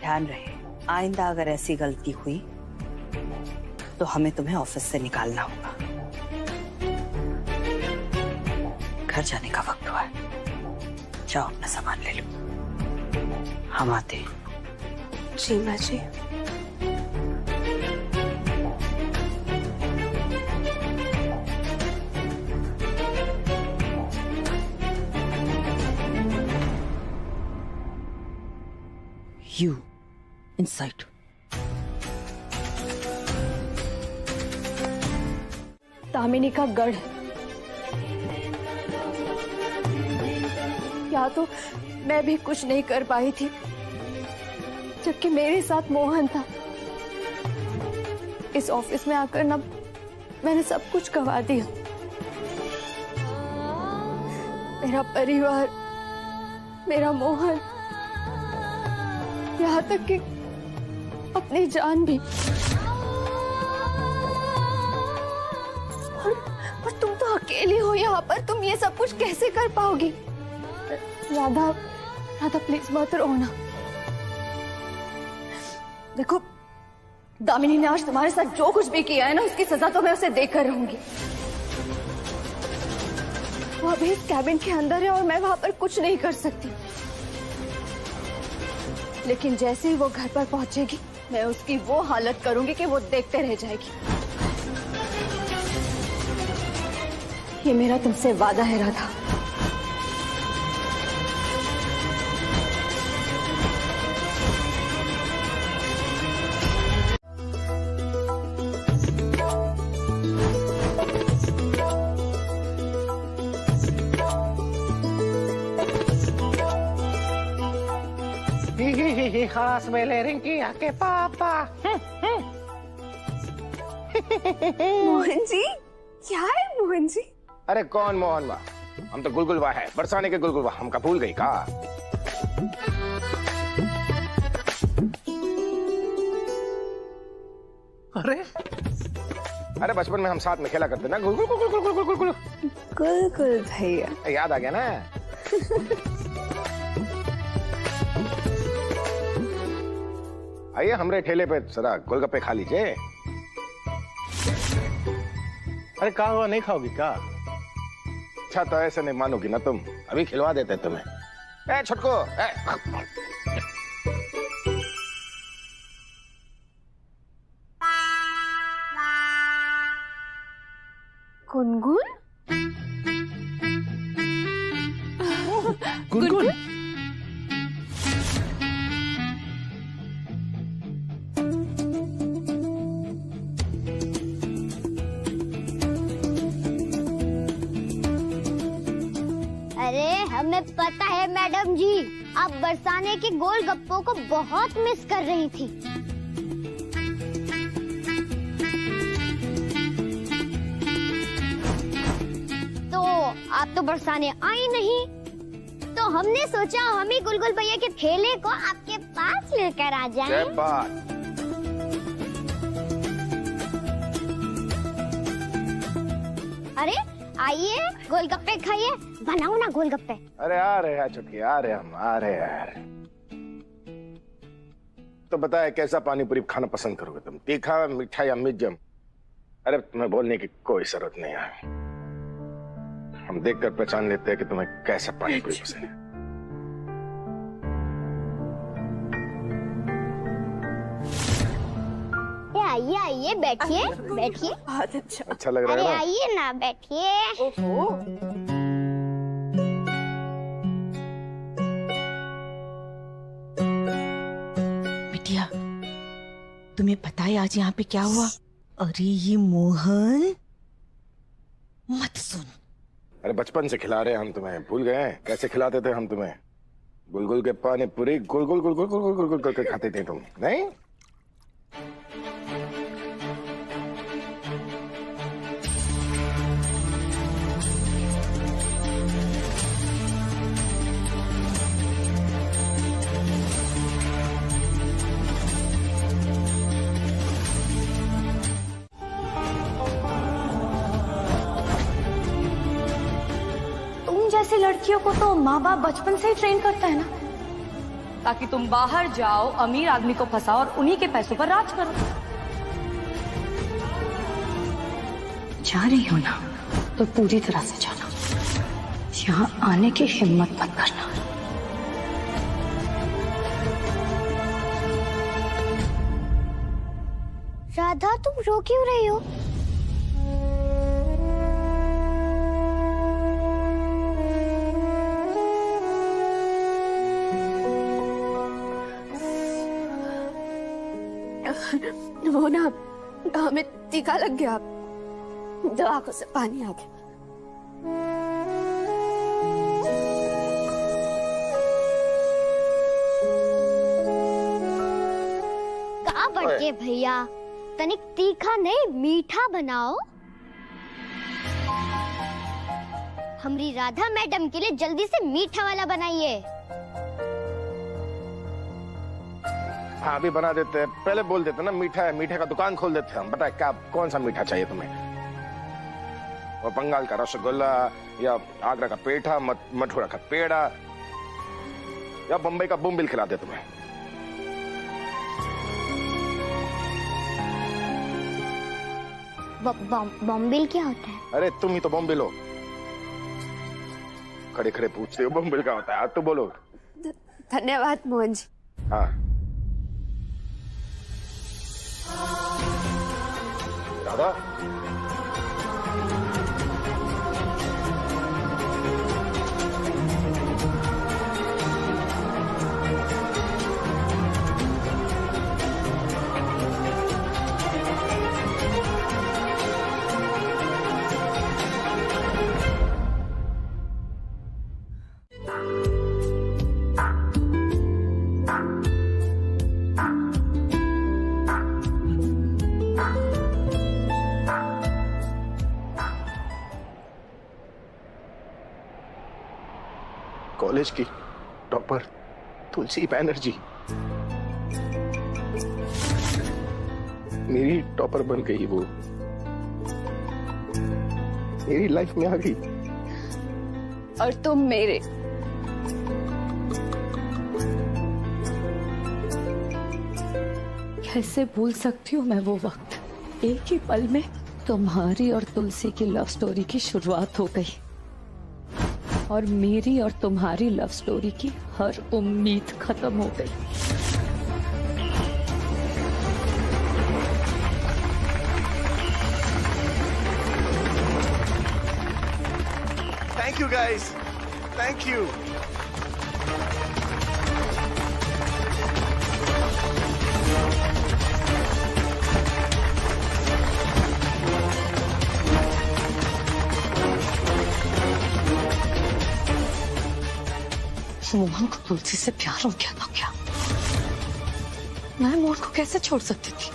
ध्यान रहे, आइंदा अगर ऐसी गलती हुई तो हमें तुम्हें ऑफिस से निकालना होगा। घर जाने का वक्त हुआ है, जाओ अपना सामान ले लो, हम आते हैं। जी माँ जी। You inside. दामिनी का गढ़। या तो मैं भी कुछ नहीं कर पाई थी जबकि मेरे साथ मोहन था। इस ऑफिस में आकर ना मैंने सब कुछ गवा दिया। मेरा परिवार, मेरा मोहन, यहाँ तक कि अपनी जान भी। और तुम तो अकेली हो यहाँ पर, तुम ये सब कुछ कैसे कर पाओगी? राधा, राधा प्लीज मत रो ना। देखो, दामिनी ने आज तुम्हारे साथ जो कुछ भी किया है ना, उसकी सजा तो मैं उसे देकर रहूंगी। वो अभी इस कैबिन के अंदर है और मैं वहां पर कुछ नहीं कर सकती। लेकिन जैसे ही वो घर पर पहुंचेगी, मैं उसकी वो हालत करूंगी कि वो देखते रह जाएगी। ये मेरा तुमसे वादा है राधा। खास मेले रिंकी आके पापा। मोहन जी, क्या है मोहन जी? अरे कौन मोहन बा? हम तो गुलगुलवा है, बरसाने के गुलगुलवा। हमका भूल गई का? अरे बचपन में हम साथ में खेला करते ना, गुलगुल गुलगुल गुलगुल गुलगुल। गुलगुल भैया, याद आ गया ना? आइए हमरे ठेले पे जरा गोलगप्पे खा लीजिए। अरे कहा हुआ, नहीं खाओगी क्या? अच्छा तो ऐसे नहीं मानोगी ना तुम, अभी खिलवा देते तुम्हें। ए छुटको, गुनगुन? गुनगुन? अरे हमें पता है मैडम जी, आप बरसाने के गोलगप्पों को बहुत मिस कर रही थी। तो आप तो बरसाने आई नहीं, तो हमने सोचा हम ही गुलगुल भैया के ठेले को आपके पास लेकर आ जाएं। अरे आइए गोलगप्पे खाइए, बनाओ ना गोलगप्पे। अरे आ रहे हैं चुटकी, आ रहे हम, आ रहे हैं। तो बताए कैसा पानी पूरी खाना पसंद करोगे तुम, तीखा, मीठा या मीडियम? अरे तुम्हें बोलने की कोई जरूरत नहीं है, हम देखकर पहचान लेते हैं कि तुम्हें कैसा पानी पूरी पसंद है। आइए आइए, बैठिए बैठिए। बहुत अच्छा। अच्छा लग रहा है अरे ना? आइए ना, बैठिए। ओहो। बिटिया, तुम्हें पता है आज यहाँ पे क्या हुआ? अरे ये मोहन, मत सुन। अरे बचपन से खिला रहे हैं हम तुम्हें, भूल गए हैं कैसे खिलाते थे हम तुम्हें? गुलगुल के पानी पूरी गुलगुल गुलगुल गुलगुल गुलगुल करके खाते थे तुम, नहीं? जैसी लड़कियों को तो माँ बाप बचपन से ही ट्रेन करता है ना, ताकि तुम बाहर जाओ, अमीर आदमी को फंसाओ और उन्हीं के पैसों पर राज करो। जा रही हो ना तो पूरी तरह से जाना, यहाँ आने की हिम्मत मत करना। राधा, तुम रो क्यों रही हो? वो ना, हमें टीका लग गया, दो आंखों से पानी आ गया। कहाँ बढ़ भैया, तनिक तीखा नहीं मीठा बनाओ। हमारी राधा मैडम के लिए जल्दी से मीठा वाला बनाइए। हाँ अभी बना देते हैं, पहले बोल देते ना मीठा है, मीठे का दुकान खोल देते हैं हम। बताए क्या, कौन सा मीठा चाहिए तुम्हें? वो बंगाल का रसगुल्ला या आगरा का पेठा, मथुरा का पेड़ा या बम्बई का बुम्बिल खिला दे तुम्हें। बॉम्बिल क्या होता है? अरे तुम ही तो बॉम्बिल हो, खड़े खड़े पूछते हो बॉम्बिल क्या होता है। आज तो बोलो। धन्यवाद मोहन जी। हाँ राधा, कॉलेज की टॉपर तुलसी बैनर्जी मेरी टॉपर बन गई। वो मेरी लाइफ में आ गई। और तुम मेरे। कैसे भूल सकती हूँ मैं वो वक्त। एक ही पल में तुम्हारी और तुलसी की लव स्टोरी की शुरुआत हो गई और मेरी और तुम्हारी लव स्टोरी की हर उम्मीद खत्म हो गई। Thank you guys, thank you. Mohan को तुलसी से प्यार हो गया था क्या? मैं मोहन को कैसे छोड़ सकती थी?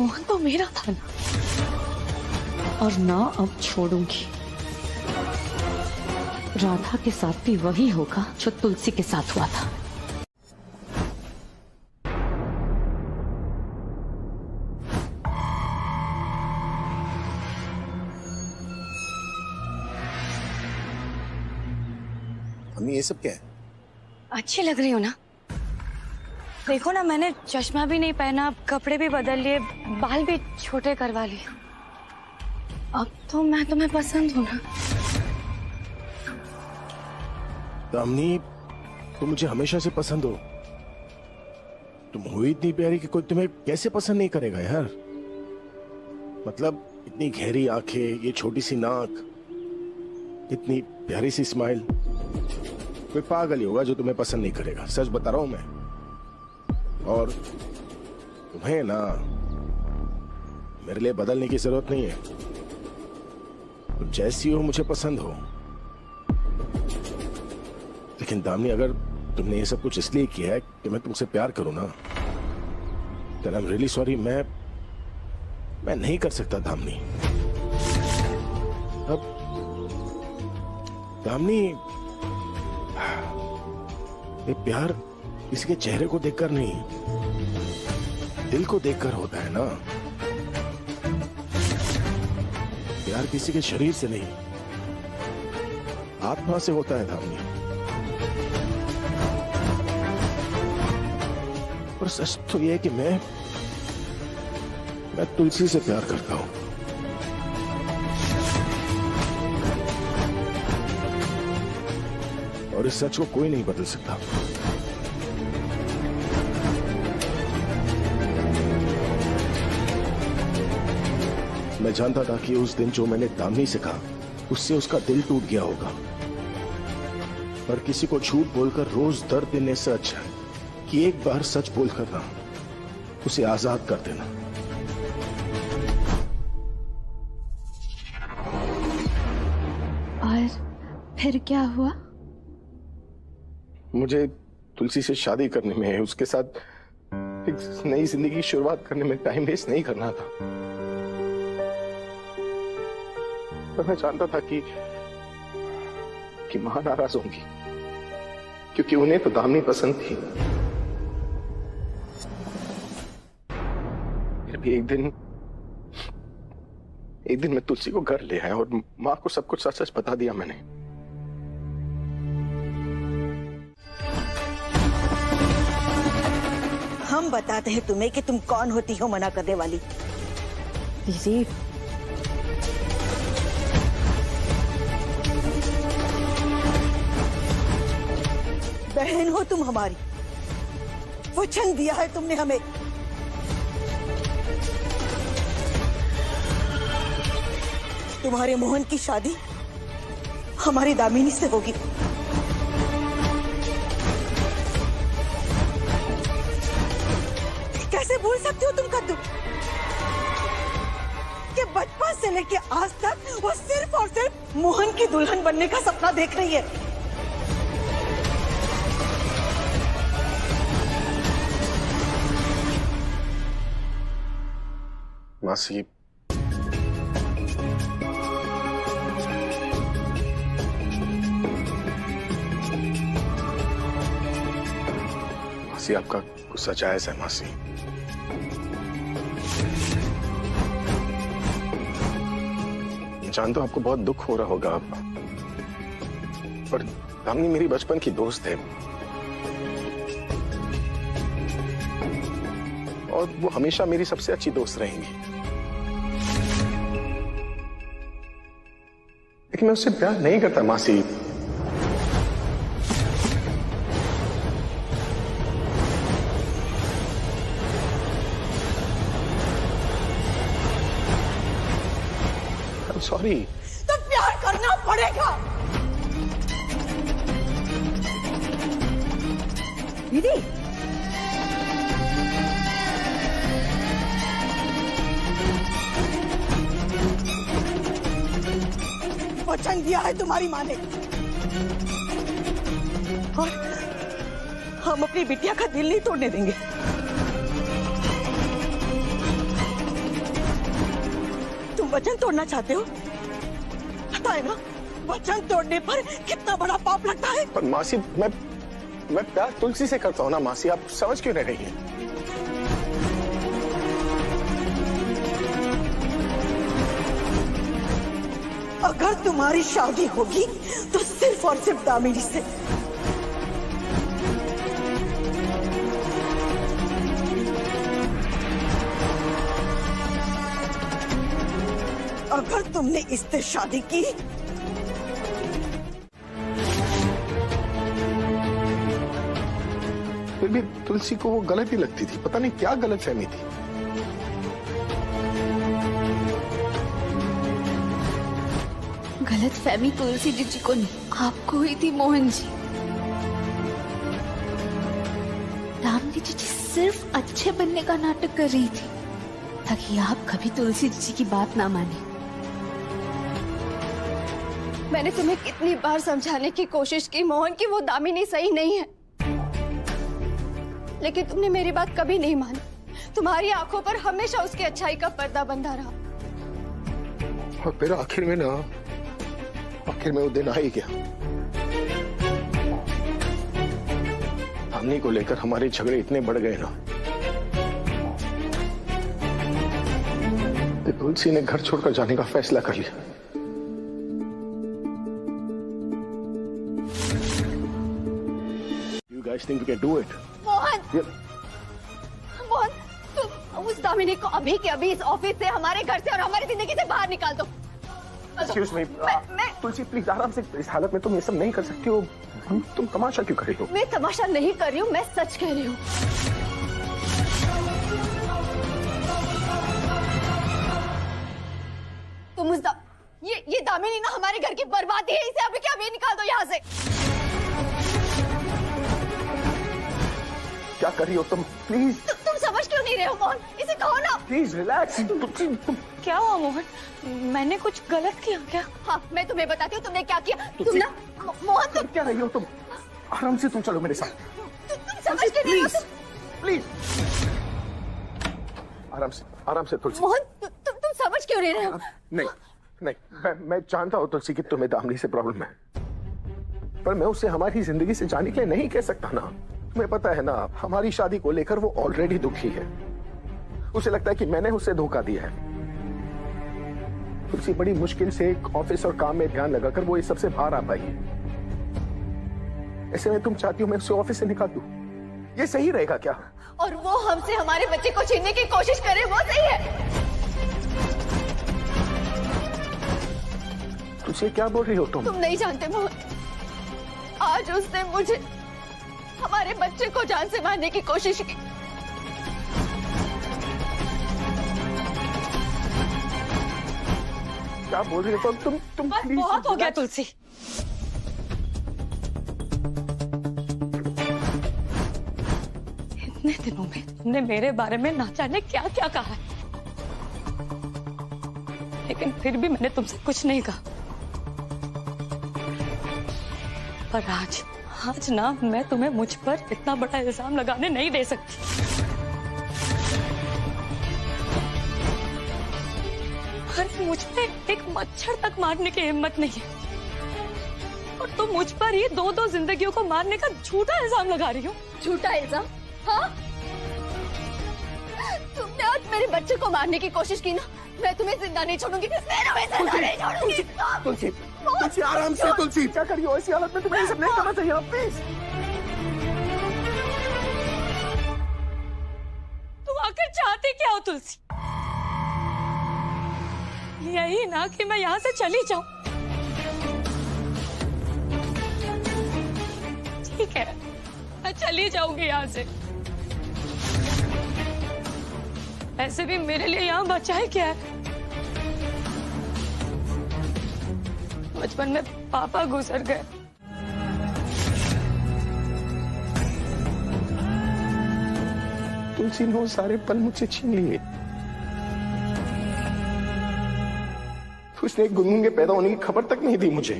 मोहन तो मेरा था ना। और ना अब छोड़ूंगी। राधा के साथ भी वही होगा जो तुलसी के साथ हुआ था। मम्मी ये सब क्या है? अच्छी लग रही हो ना? देखो ना, मैंने चश्मा भी नहीं पहना, कपड़े भी बदल लिए, बाल भी छोटे करवा लिए। अब तो मैं तुम्हें पसंद हूं ना। दामिनी, तुम मुझे हमेशा से पसंद हो। तुम हो इतनी प्यारी कि कोई तुम्हें कैसे पसंद नहीं करेगा यार। मतलब इतनी गहरी आंखें, ये छोटी सी नाक, इतनी प्यारी सी स्माइल। कोई पागल ही होगा जो तुम्हें पसंद नहीं करेगा, सच बता रहा हूं मैं। और तुम्हें ना मेरे लिए बदलने की जरूरत नहीं है। तुम जैसी हो मुझे पसंद हो। लेकिन दामिनी, अगर तुमने ये सब कुछ इसलिए किया है कि मैं तुमसे प्यार करूं ना, then I'm really sorry, मैं नहीं कर सकता दामिनी। अब दामिनी, ये प्यार किसी के चेहरे को देखकर नहीं, दिल को देखकर होता है ना। प्यार किसी के शरीर से नहीं, आत्मा से होता है दामिनी। और सच तो यह है कि मैं तुलसी से प्यार करता हूं। और इस सच को कोई नहीं बदल सकता। मैं जानता था कि उस दिन जो मैंने दामिनी से कहा, उससे उसका दिल टूट गया होगा। पर किसी को झूठ बोलकर रोज दर्द देने से अच्छा है कि एक बार सच बोलकर ना उसे आजाद कर देना। और फिर क्या हुआ? मुझे तुलसी से शादी करने में, उसके साथ एक नई जिंदगी की शुरुआत करने में टाइम वेस्ट नहीं करना था। पर मैं जानता था कि मां नाराज होंगी, क्योंकि उन्हें तो दामिनी पसंद थी। फिर भी एक एक दिन मैं तुलसी को घर ले आया और माँ को सब कुछ सच सच बता दिया मैंने। हम बताते हैं तुम्हें कि तुम कौन होती हो मना करने वाली। दीदी, बहन हो तुम हमारी, वचन दिया है तुमने हमें। तुम्हारे मोहन की शादी हमारी दामिनी से होगी। कैसे भूल सकते हो तुम कद्दू कि बचपन से लेके आज तक वो सिर्फ और सिर्फ मोहन की दुल्हन बनने का सपना देख रही है। मासी, मासी आपका गुस्सा जायज है मासी। जानता हूं आपको बहुत दुख हो रहा होगा, पर दामिनी मेरी बचपन की दोस्त है और वो हमेशा मेरी सबसे अच्छी दोस्त रहेंगी। लेकिन मैं उससे प्यार नहीं करता मासी। सॉरी। तो प्यार करना पड़ेगा। दीदी, वचन दिया है तुम्हारी माँ ने और हम अपनी बिटिया का दिल नहीं तोड़ने देंगे। तुम वचन तोड़ना चाहते हो, पता है ना वचन तोड़ने पर कितना बड़ा पाप लगता है। पर मासी, मैं प्यार तुलसी से करता हूँ ना मासी, आप समझ क्यों नहीं रही हैं? अगर तुम्हारी शादी होगी तो सिर्फ और सिर्फ दामिनी से। अगर तुमने इससे शादी की फिर भी तुलसी को वो गलत ही लगती थी, पता नहीं क्या गलत फहमी थी। गलत फहमी तुलसी जी को नहीं, आपको हुई थी मोहन जी। दामिनी जी सिर्फ अच्छे बनने का नाटक कर रही थी ताकि आप कभी तुलसी जी की बात ना माने। मैंने तुम्हें कितनी बार समझाने की कोशिश की मोहन की वो दामिनी सही नहीं है, लेकिन तुमने मेरी बात कभी नहीं मानी। तुम्हारी आंखों पर हमेशा उसकी अच्छाई का पर्दा बंधा रहा। और फिर आखिर में वो दिन आ ही गया। दामिनी को लेकर हमारे झगड़े इतने बढ़ गए ना, तुलसी ने घर छोड़कर जाने का फैसला कर लिया। You guys think you can do it? Mohan, Mohan, तुम उस दामिनी को अभी के अभी इस ऑफिस से, हमारे घर से और हमारी जिंदगी से बाहर निकाल दो। Excuse me, तुलसी प्लीज आराम से, इस हालत में तुम ये सब नहीं कर सकती हो। तुम तमाशा क्यों कर रही हो? मैं तमाशा नहीं कर रही हूँ, मैं सच कह रही हूँ। तुम उस ये दामिनी ना हमारे घर की बर्बादी है, इसे अभी के अभी निकाल दो यहाँ से। क्या कर रही हो तुम? प्लीज। तुम समझ क्यों नहीं रहे हो मोहन? इसे कहो ना। Please relax. क्या हुआ मोहन? मैंने कुछ गलत किया क्या? हाँ, मैं तुम्हें बताती हूँ तुमने क्या किया। तुम ना मोहन, तुम क्या रही हो तुम? आराम से तुम चलो मेरे साथ। तुम समझ के नहीं हो। प्लीज आराम से तुलसी। मोहन, तुम समझ क्यों नहीं रहे हो? नहीं, मैं जानता हूँ तुलसी कि तुम्हें दामिनी से प्रॉब्लम है, पर मैं उसे हमारी जिंदगी से जाने के लिए नहीं कह सकता ना। तुम्हें पता है ना, हमारी शादी को लेकर वो ऑलरेडी दुखी है। उसे लगता है कि मैंने उसे धोखा दिया है। तुलसी बड़ी मुश्किल से ऑफिस और काम में ध्यान लगाकर वो इस सबसे बाहर आ पाई है। ऐसे में तुम चाहती हो मैं उसे ऑफिस से निकाल दूं? ये सही रहेगा क्या? और वो हमसे हमारे बच्चे को छीनने की कोशिश करे, वो सही है? तुलसी क्या बोल रही हो तुम? तुम नहीं जानते मोहन, आज उसने मुझे हमारे बच्चे को जान से मारने की कोशिश की। क्या बोल रही हो तुम? बस बहुत हो गया तुलसी। इतने दिनों में तुमने मेरे बारे में ना जाने क्या क्या कहा है, लेकिन फिर भी मैंने तुमसे कुछ नहीं कहा। पर आज ना मैं तुम्हें मुझ पर इतना बड़ा इल्जाम लगाने नहीं दे सकती। अरे मुझ पे एक मच्छर तक मारने की हिम्मत नहीं है, और तुम मुझ पर ये दो जिंदगियों को मारने का झूठा इल्जाम लगा रही हो। झूठा इल्जाम? हाँ, तुमने आज मेरे बच्चे को मारने की कोशिश की ना, मैं तुम्हें जिंदा नहीं छोड़ूंगी। तुलसी आराम से। तुलसी क्या करियो, ऐसी हालत में तुम्हें ये सब नहीं करना चाहिए प्लीज। तुम आखिर चाहती क्या हो तुलसी? यही ना कि मैं यहाँ से चली जाऊं? ठीक है, मैं चली जाऊंगी यहाँ से। ऐसे भी मेरे लिए यहाँ बचा है क्या है? बचपन में पापा गुजर गए, तुलसी ने वो सारे पल मुझसे छीन लिए। उसने एक गुनगुन के पैदा होने की खबर तक नहीं दी मुझे।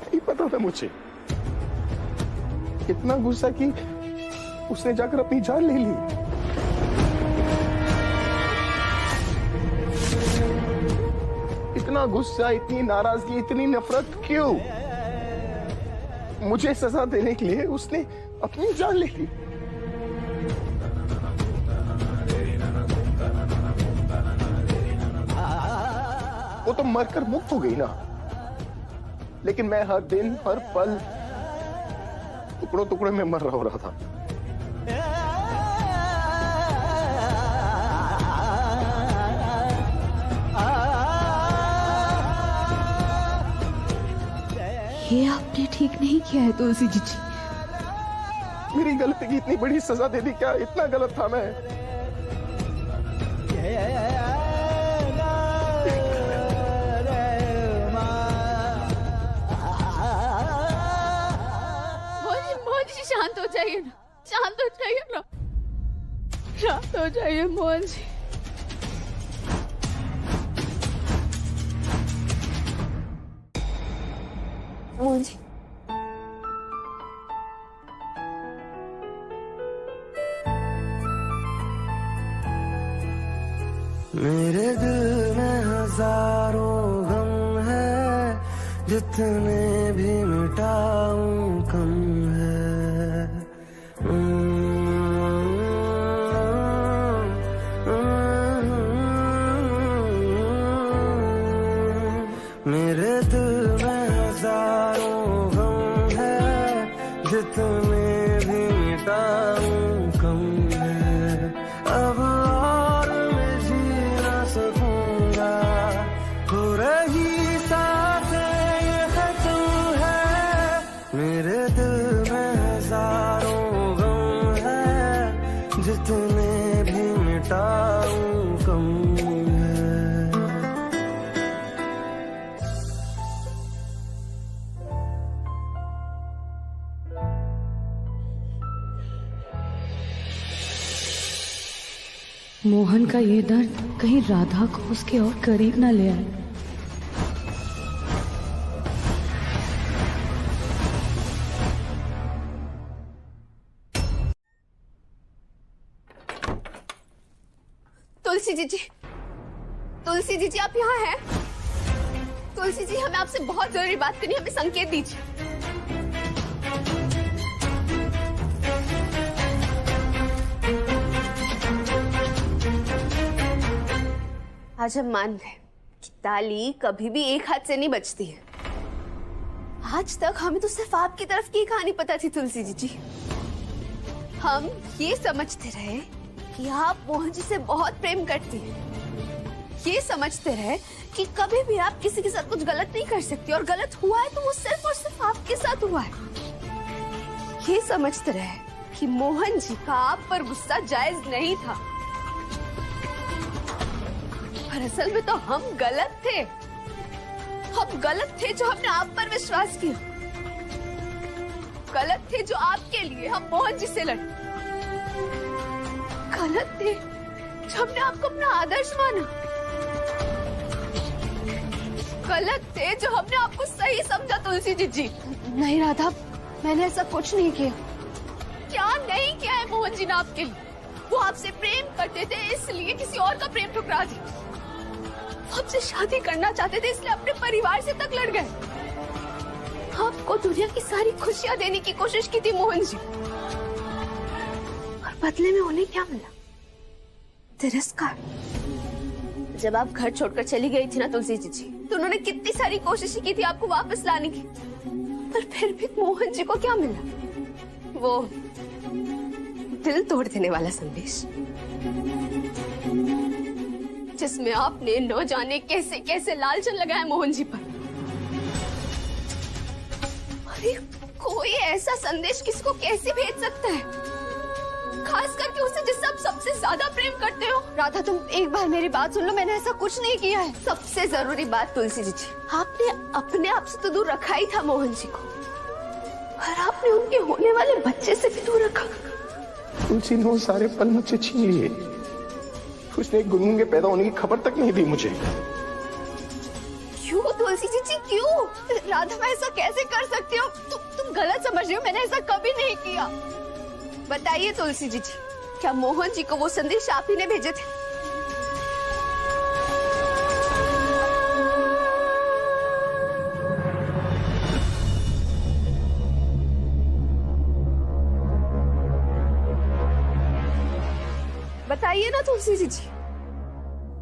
नहीं पता था मुझे, इतना गुस्सा कि उसने जाकर अपनी जान ले ली। इतना गुस्सा, इतनी नाराजगी, इतनी नफरत क्यों? मुझे सजा देने के लिए उसने अपनी जान ले ली। वो तो मरकर मुक्त हो गई ना, लेकिन मैं हर दिन हर पल टुकड़ों टुकड़े में मर रहा था। ये आपने ठीक नहीं किया है तुलसी जी। मेरी गलती की इतनी बड़ी सजा दे दी क्या? इतना गलत था मैं? मोहन जी शांत हो जाइए ना, शांत हो जाइए ना, शांत हो जाइए मोहन जी। मोहन जी, मेरे दिल में हजारों गम है, जितने भी मिटाऊं कम है। मेरे दिल में हजारों गम है, जितने भी मिटाऊं कम है। अब और मैं जी ना सकूंगा, हो रही सांसें ये खत्म है। मेरे दिल में हजारों गम है, जितने भी मिटाऊं कम है। मोहन का ये दर्द कहीं राधा को उसके और करीब ना ले आए। तुलसी जी, तुलसी जी आप यहाँ हैं? तुलसी जी, हमें आपसे बहुत जरूरी बात करनी है, हमें संकेत दीजिए। आज हम मान गए कि ताली कभी भी एक हाथ से नहीं बचती है। आज तक हमें तो सिर्फ आपकी तरफ की कहानी पता थी तुलसी जी। हम ये समझते रहे कि आप मोहन जी से बहुत प्रेम करती हैं। ये समझते रहे कि कभी भी आप किसी के साथ कुछ गलत नहीं कर सकती, और गलत हुआ है तो वो सिर्फ और सिर्फ आपके साथ हुआ है। ये समझते रहे कि मोहन जी का आप पर गुस्सा जायज नहीं था, पर असल में तो हम गलत थे। हम गलत थे जो हमने आप पर विश्वास किया, गलत थे जो आपके लिए हम मोहन जी से लड़े, गलत थे जो हमने आपको अपना आदर्श माना, गलत थे जो हमने आपको सही समझा तुलसी जी। नहीं राधा, मैंने ऐसा कुछ नहीं किया। क्या नहीं किया है मोहन जी ने आपके लिए? वो आपसे प्रेम करते थे इसलिए किसी और का प्रेम ठुकरा दिया, आपसे शादी करना चाहते थे इसलिए अपने परिवार से तक लड़ गए, आपको दुनिया की सारी खुशियां देने की कोशिश की थी मोहन जी, और बदले में उन्हें क्या मिला? तिरस्कार। जब आप घर छोड़कर चली गई थी ना तुलसी जी, तो उन्होंने कितनी सारी कोशिशें की थी आपको वापस लाने की, पर फिर भी मोहन जी को क्या मिला? वो दिल तोड़ देने वाला संदेश, जिसमें आपने न जाने कैसे कैसे लालचन लगाया मोहन जी पर। अरे कोई ऐसा संदेश किसको कैसे भेज सकता है, खास करके उसे जिससे आप सबसे ज्यादा प्रेम करते हो। राधा, तुम एक बार मेरी बात सुन लो, मैंने ऐसा कुछ नहीं किया है। सबसे जरूरी बात तुलसी जी, आपने अपने आप से तो दूर रखा ही था मोहन जी को, और आपने उनके होने वाले बच्चे से भी दूर रखा। तुलसी ने वो सारे पल मुझसे छीन लिए, उसने एक गुनगुन के पैदा होने की खबर तक नहीं दी मुझे। क्यों तुलसी जी, क्यों? राधा, मैं ऐसा कैसे कर सकती हूँ? तुम गलत समझ रही हो, मैंने ऐसा कभी नहीं किया। बताइए तुलसी जी, क्या मोहन जी को वो संदेश आप ही ने भेजे थे? बताइए ना तुलसी जी,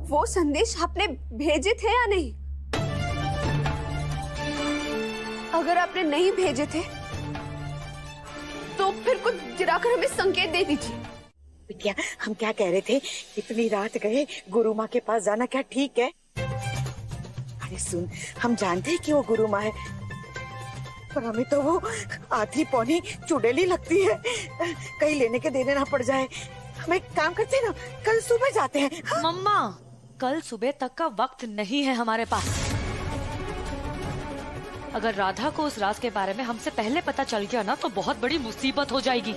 वो संदेश आपने भेजे थे या नहीं? अगर आपने नहीं भेजे थे तो फिर कुछ गिराकर हमें संकेत दे दीजिए। बिटिया, हम क्या कह रहे थे, इतनी रात गए गुरु माँ के पास जाना क्या ठीक है? अरे सुन, हम जानते हैं कि वो गुरु माँ है, पर हमें तो वो आधी पौनी चुड़ैली लगती है, कहीं लेने के देने ना पड़ जाए। हम एक काम करते हैं ना, कल सुबह जाते हैं। हाँ? मम्मा, कल सुबह तक का वक्त नहीं है हमारे पास। अगर राधा को उस राज के बारे में हमसे पहले पता चल गया ना, तो बहुत बड़ी मुसीबत हो जाएगी।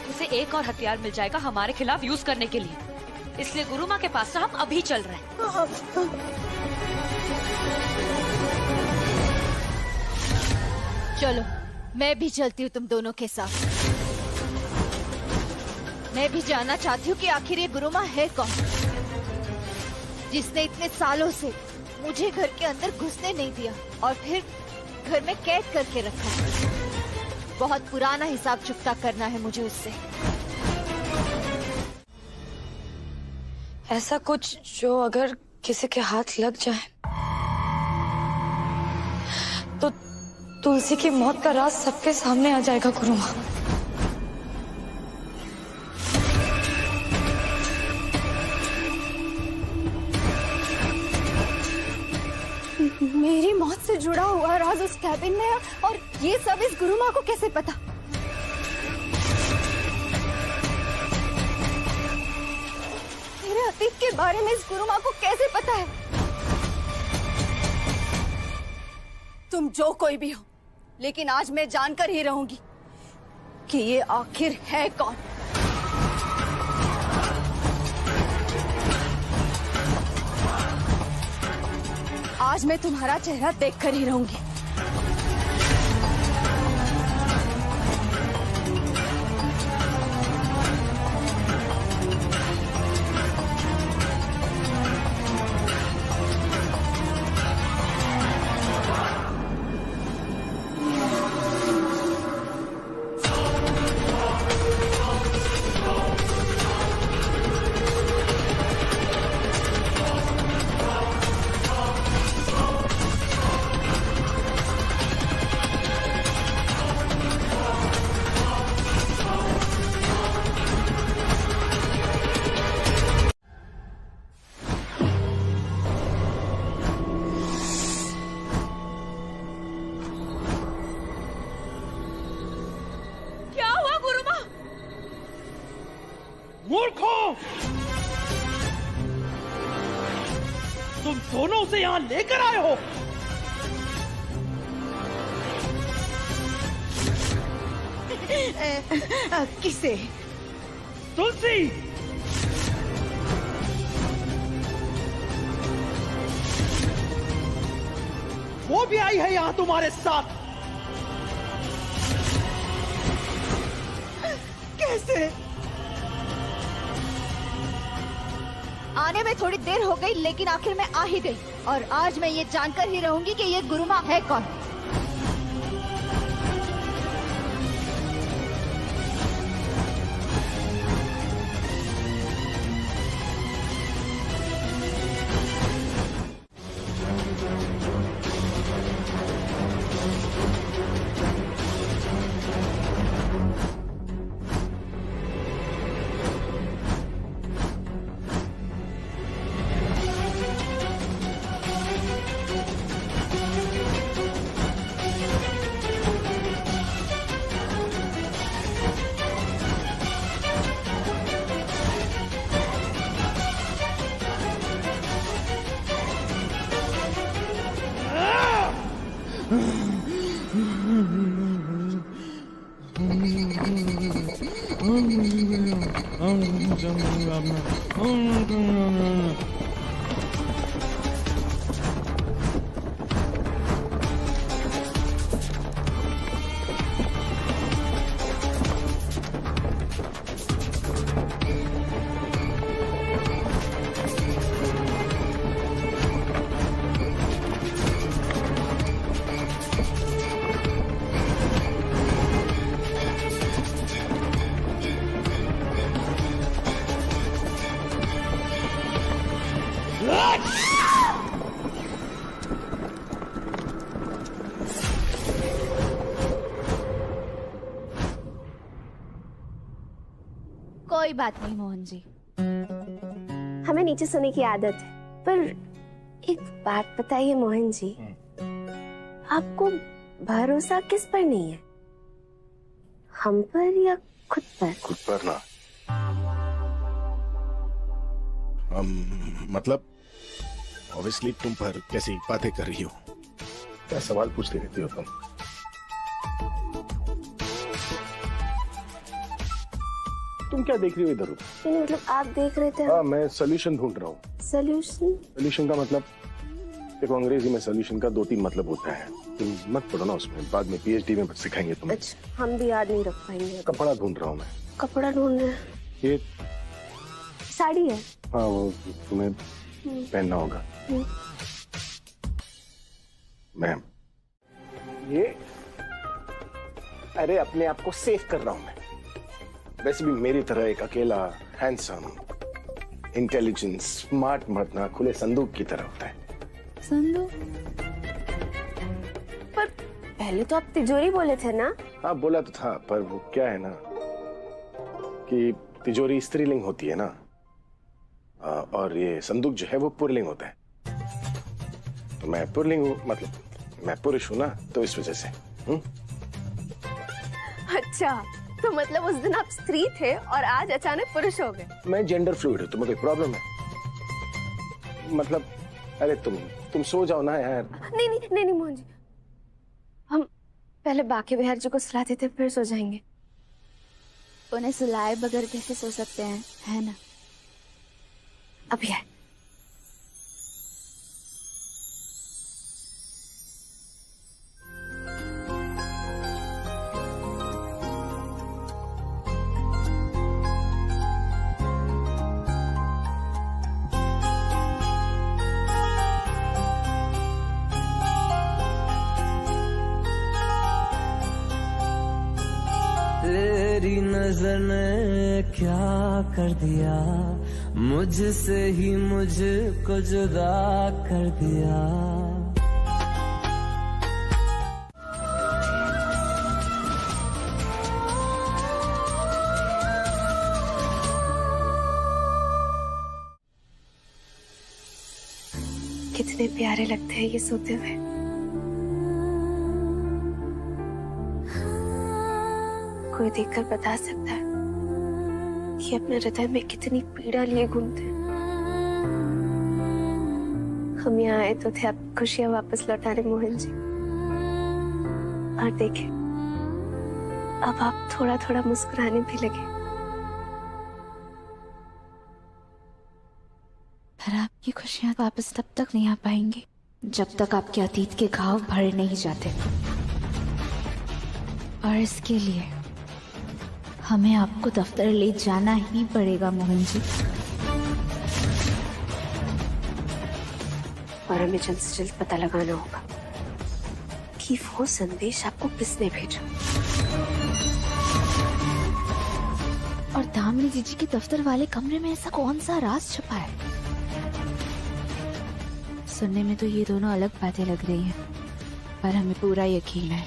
उसे एक और हथियार मिल जाएगा हमारे खिलाफ यूज करने के लिए, इसलिए गुरु माँ के पास से हम अभी चल रहे हैं। चलो, मैं भी चलती हूँ तुम दोनों के साथ। मैं भी जानना चाहती हूँ कि आखिर ये गुरु माँ है कौन, जिसने इतने सालों से मुझे घर के अंदर घुसने नहीं दिया और फिर घर में कैद करके रखा है। बहुत पुराना हिसाब चुकता करना है मुझे उससे। ऐसा कुछ जो अगर किसी के हाथ लग जाए तो तुलसी की मौत का राज सबके सामने आ जाएगा गुरु माँ। मेरी मौत से जुड़ा हुआ राज उस कैबिन में है, और ये सब इस गुरु माँ को कैसे पता? मेरे अतीत के बारे में इस गुरु माँ को कैसे पता है? तुम जो कोई भी हो, लेकिन आज मैं जानकर ही रहूंगी कि ये आखिर है कौन। आज मैं तुम्हारा चेहरा देखकर ही रहूंगी। तुम दोनों उसे यहाँ लेकर आए हो। किसे? तुलसी। वो भी आई है यहाँ तुम्हारे साथ। कैसे? आने में थोड़ी देर हो गई, लेकिन आखिर में आ ही गई। और आज मैं ये जानकर ही रहूंगी कि ये गुरुमा है कौन। कोई बात नहीं मोहन जी, हमें नीचे सोने की आदत है। पर एक बात बताइए मोहन जी, आपको भरोसा किस पर नहीं है, हम पर या खुद पर? खुद पर ना। मतलब ऑब्वियसली तुम पर कैसी बातें कर रही हो, क्या सवाल पूछती रहती हो तुम? तुम क्या देख रही हो इधर उधर? नहीं मतलब आप देख रहे थे। हाँ, मैं सोल्यूशन ढूंढ रहा हूँ। सोल्यूशन? सोल्यूशन का मतलब देखो, अंग्रेजी में सोल्यूशन का 2-3 मतलब होता है। तुम मत पढ़ो ना उसमें, बाद में पीएचडी में सिखाएंगे तुम्हें। अच्छा, हम भी याद नहीं रख पाएंगे। कपड़ा ढूंढ रहा हूँ मैं। कपड़ा ढूंढ रहे हैं? ये साड़ी है। हाँ, वो तुम्हें पहनना होगा। मैम, ये अरे अपने आप को सेफ कर रहा हूं मैं। वैसे भी मेरी तरह एक अकेला हैंडसम इंटेलिजेंट स्मार्ट मर्द ना खुले संदूक की तरह होता है। संदूक? पर पहले तो आप तिजोरी बोले थे ना? हाँ बोला तो था, पर वो क्या है ना कि तिजोरी स्त्रीलिंग होती है ना, और ये संदूक जो है वो पुल्लिंग होता है। तो मैं पुल्लिंग हूँ, मतलब मैं पुरुष हूँ ना, तो इस वजह से। अच्छा, तो मतलब उस दिन आप स्त्री थे और आज अचानक पुरुष हो गए? मैं जेंडर फ्लूइड हूँ, तुम्हें कोई प्रॉब्लम है? मतलब अरे तुम सो जाओ ना यार। नहीं नहीं नहीं नहीं मोहन जी, हम पहले बाकी बिहार जी को सुला देते, फिर सो जाएंगे। उन्हें सुलाए बगैर कैसे सो सकते हैं, है ना? अभी है। तेरी नजर ने क्या कर दिया, मुझसे ही मुझको जुदा कर दिया। कितने प्यारे लगते हैं ये सोते हुए। कोई देखकर बता सकता है कि अपने हृदय में कितनी पीड़ा लिए घूमते हैं। हम यहाँ आए तो थे आप खुशियाँ वापस लौटाने मोहन जी, और देखे अब आप थोड़ा थोड़ा मुस्कुराने भी लगे। पर आपकी खुशियाँ वापस तब तक नहीं आ पाएंगी जब तक आपके अतीत के घाव भरे नहीं जाते। और इसके लिए हमें आपको दफ्तर ले जाना ही पड़ेगा मोहन जी। और हमें जल्द से जल्द पता लगाना होगा कि वो संदेश आपको किसने भेजा। और दामिनी जीजी के दफ्तर वाले कमरे में ऐसा कौन सा राज छुपा है? सुनने में तो ये दोनों अलग बातें लग रही हैं, पर हमें पूरा यकीन है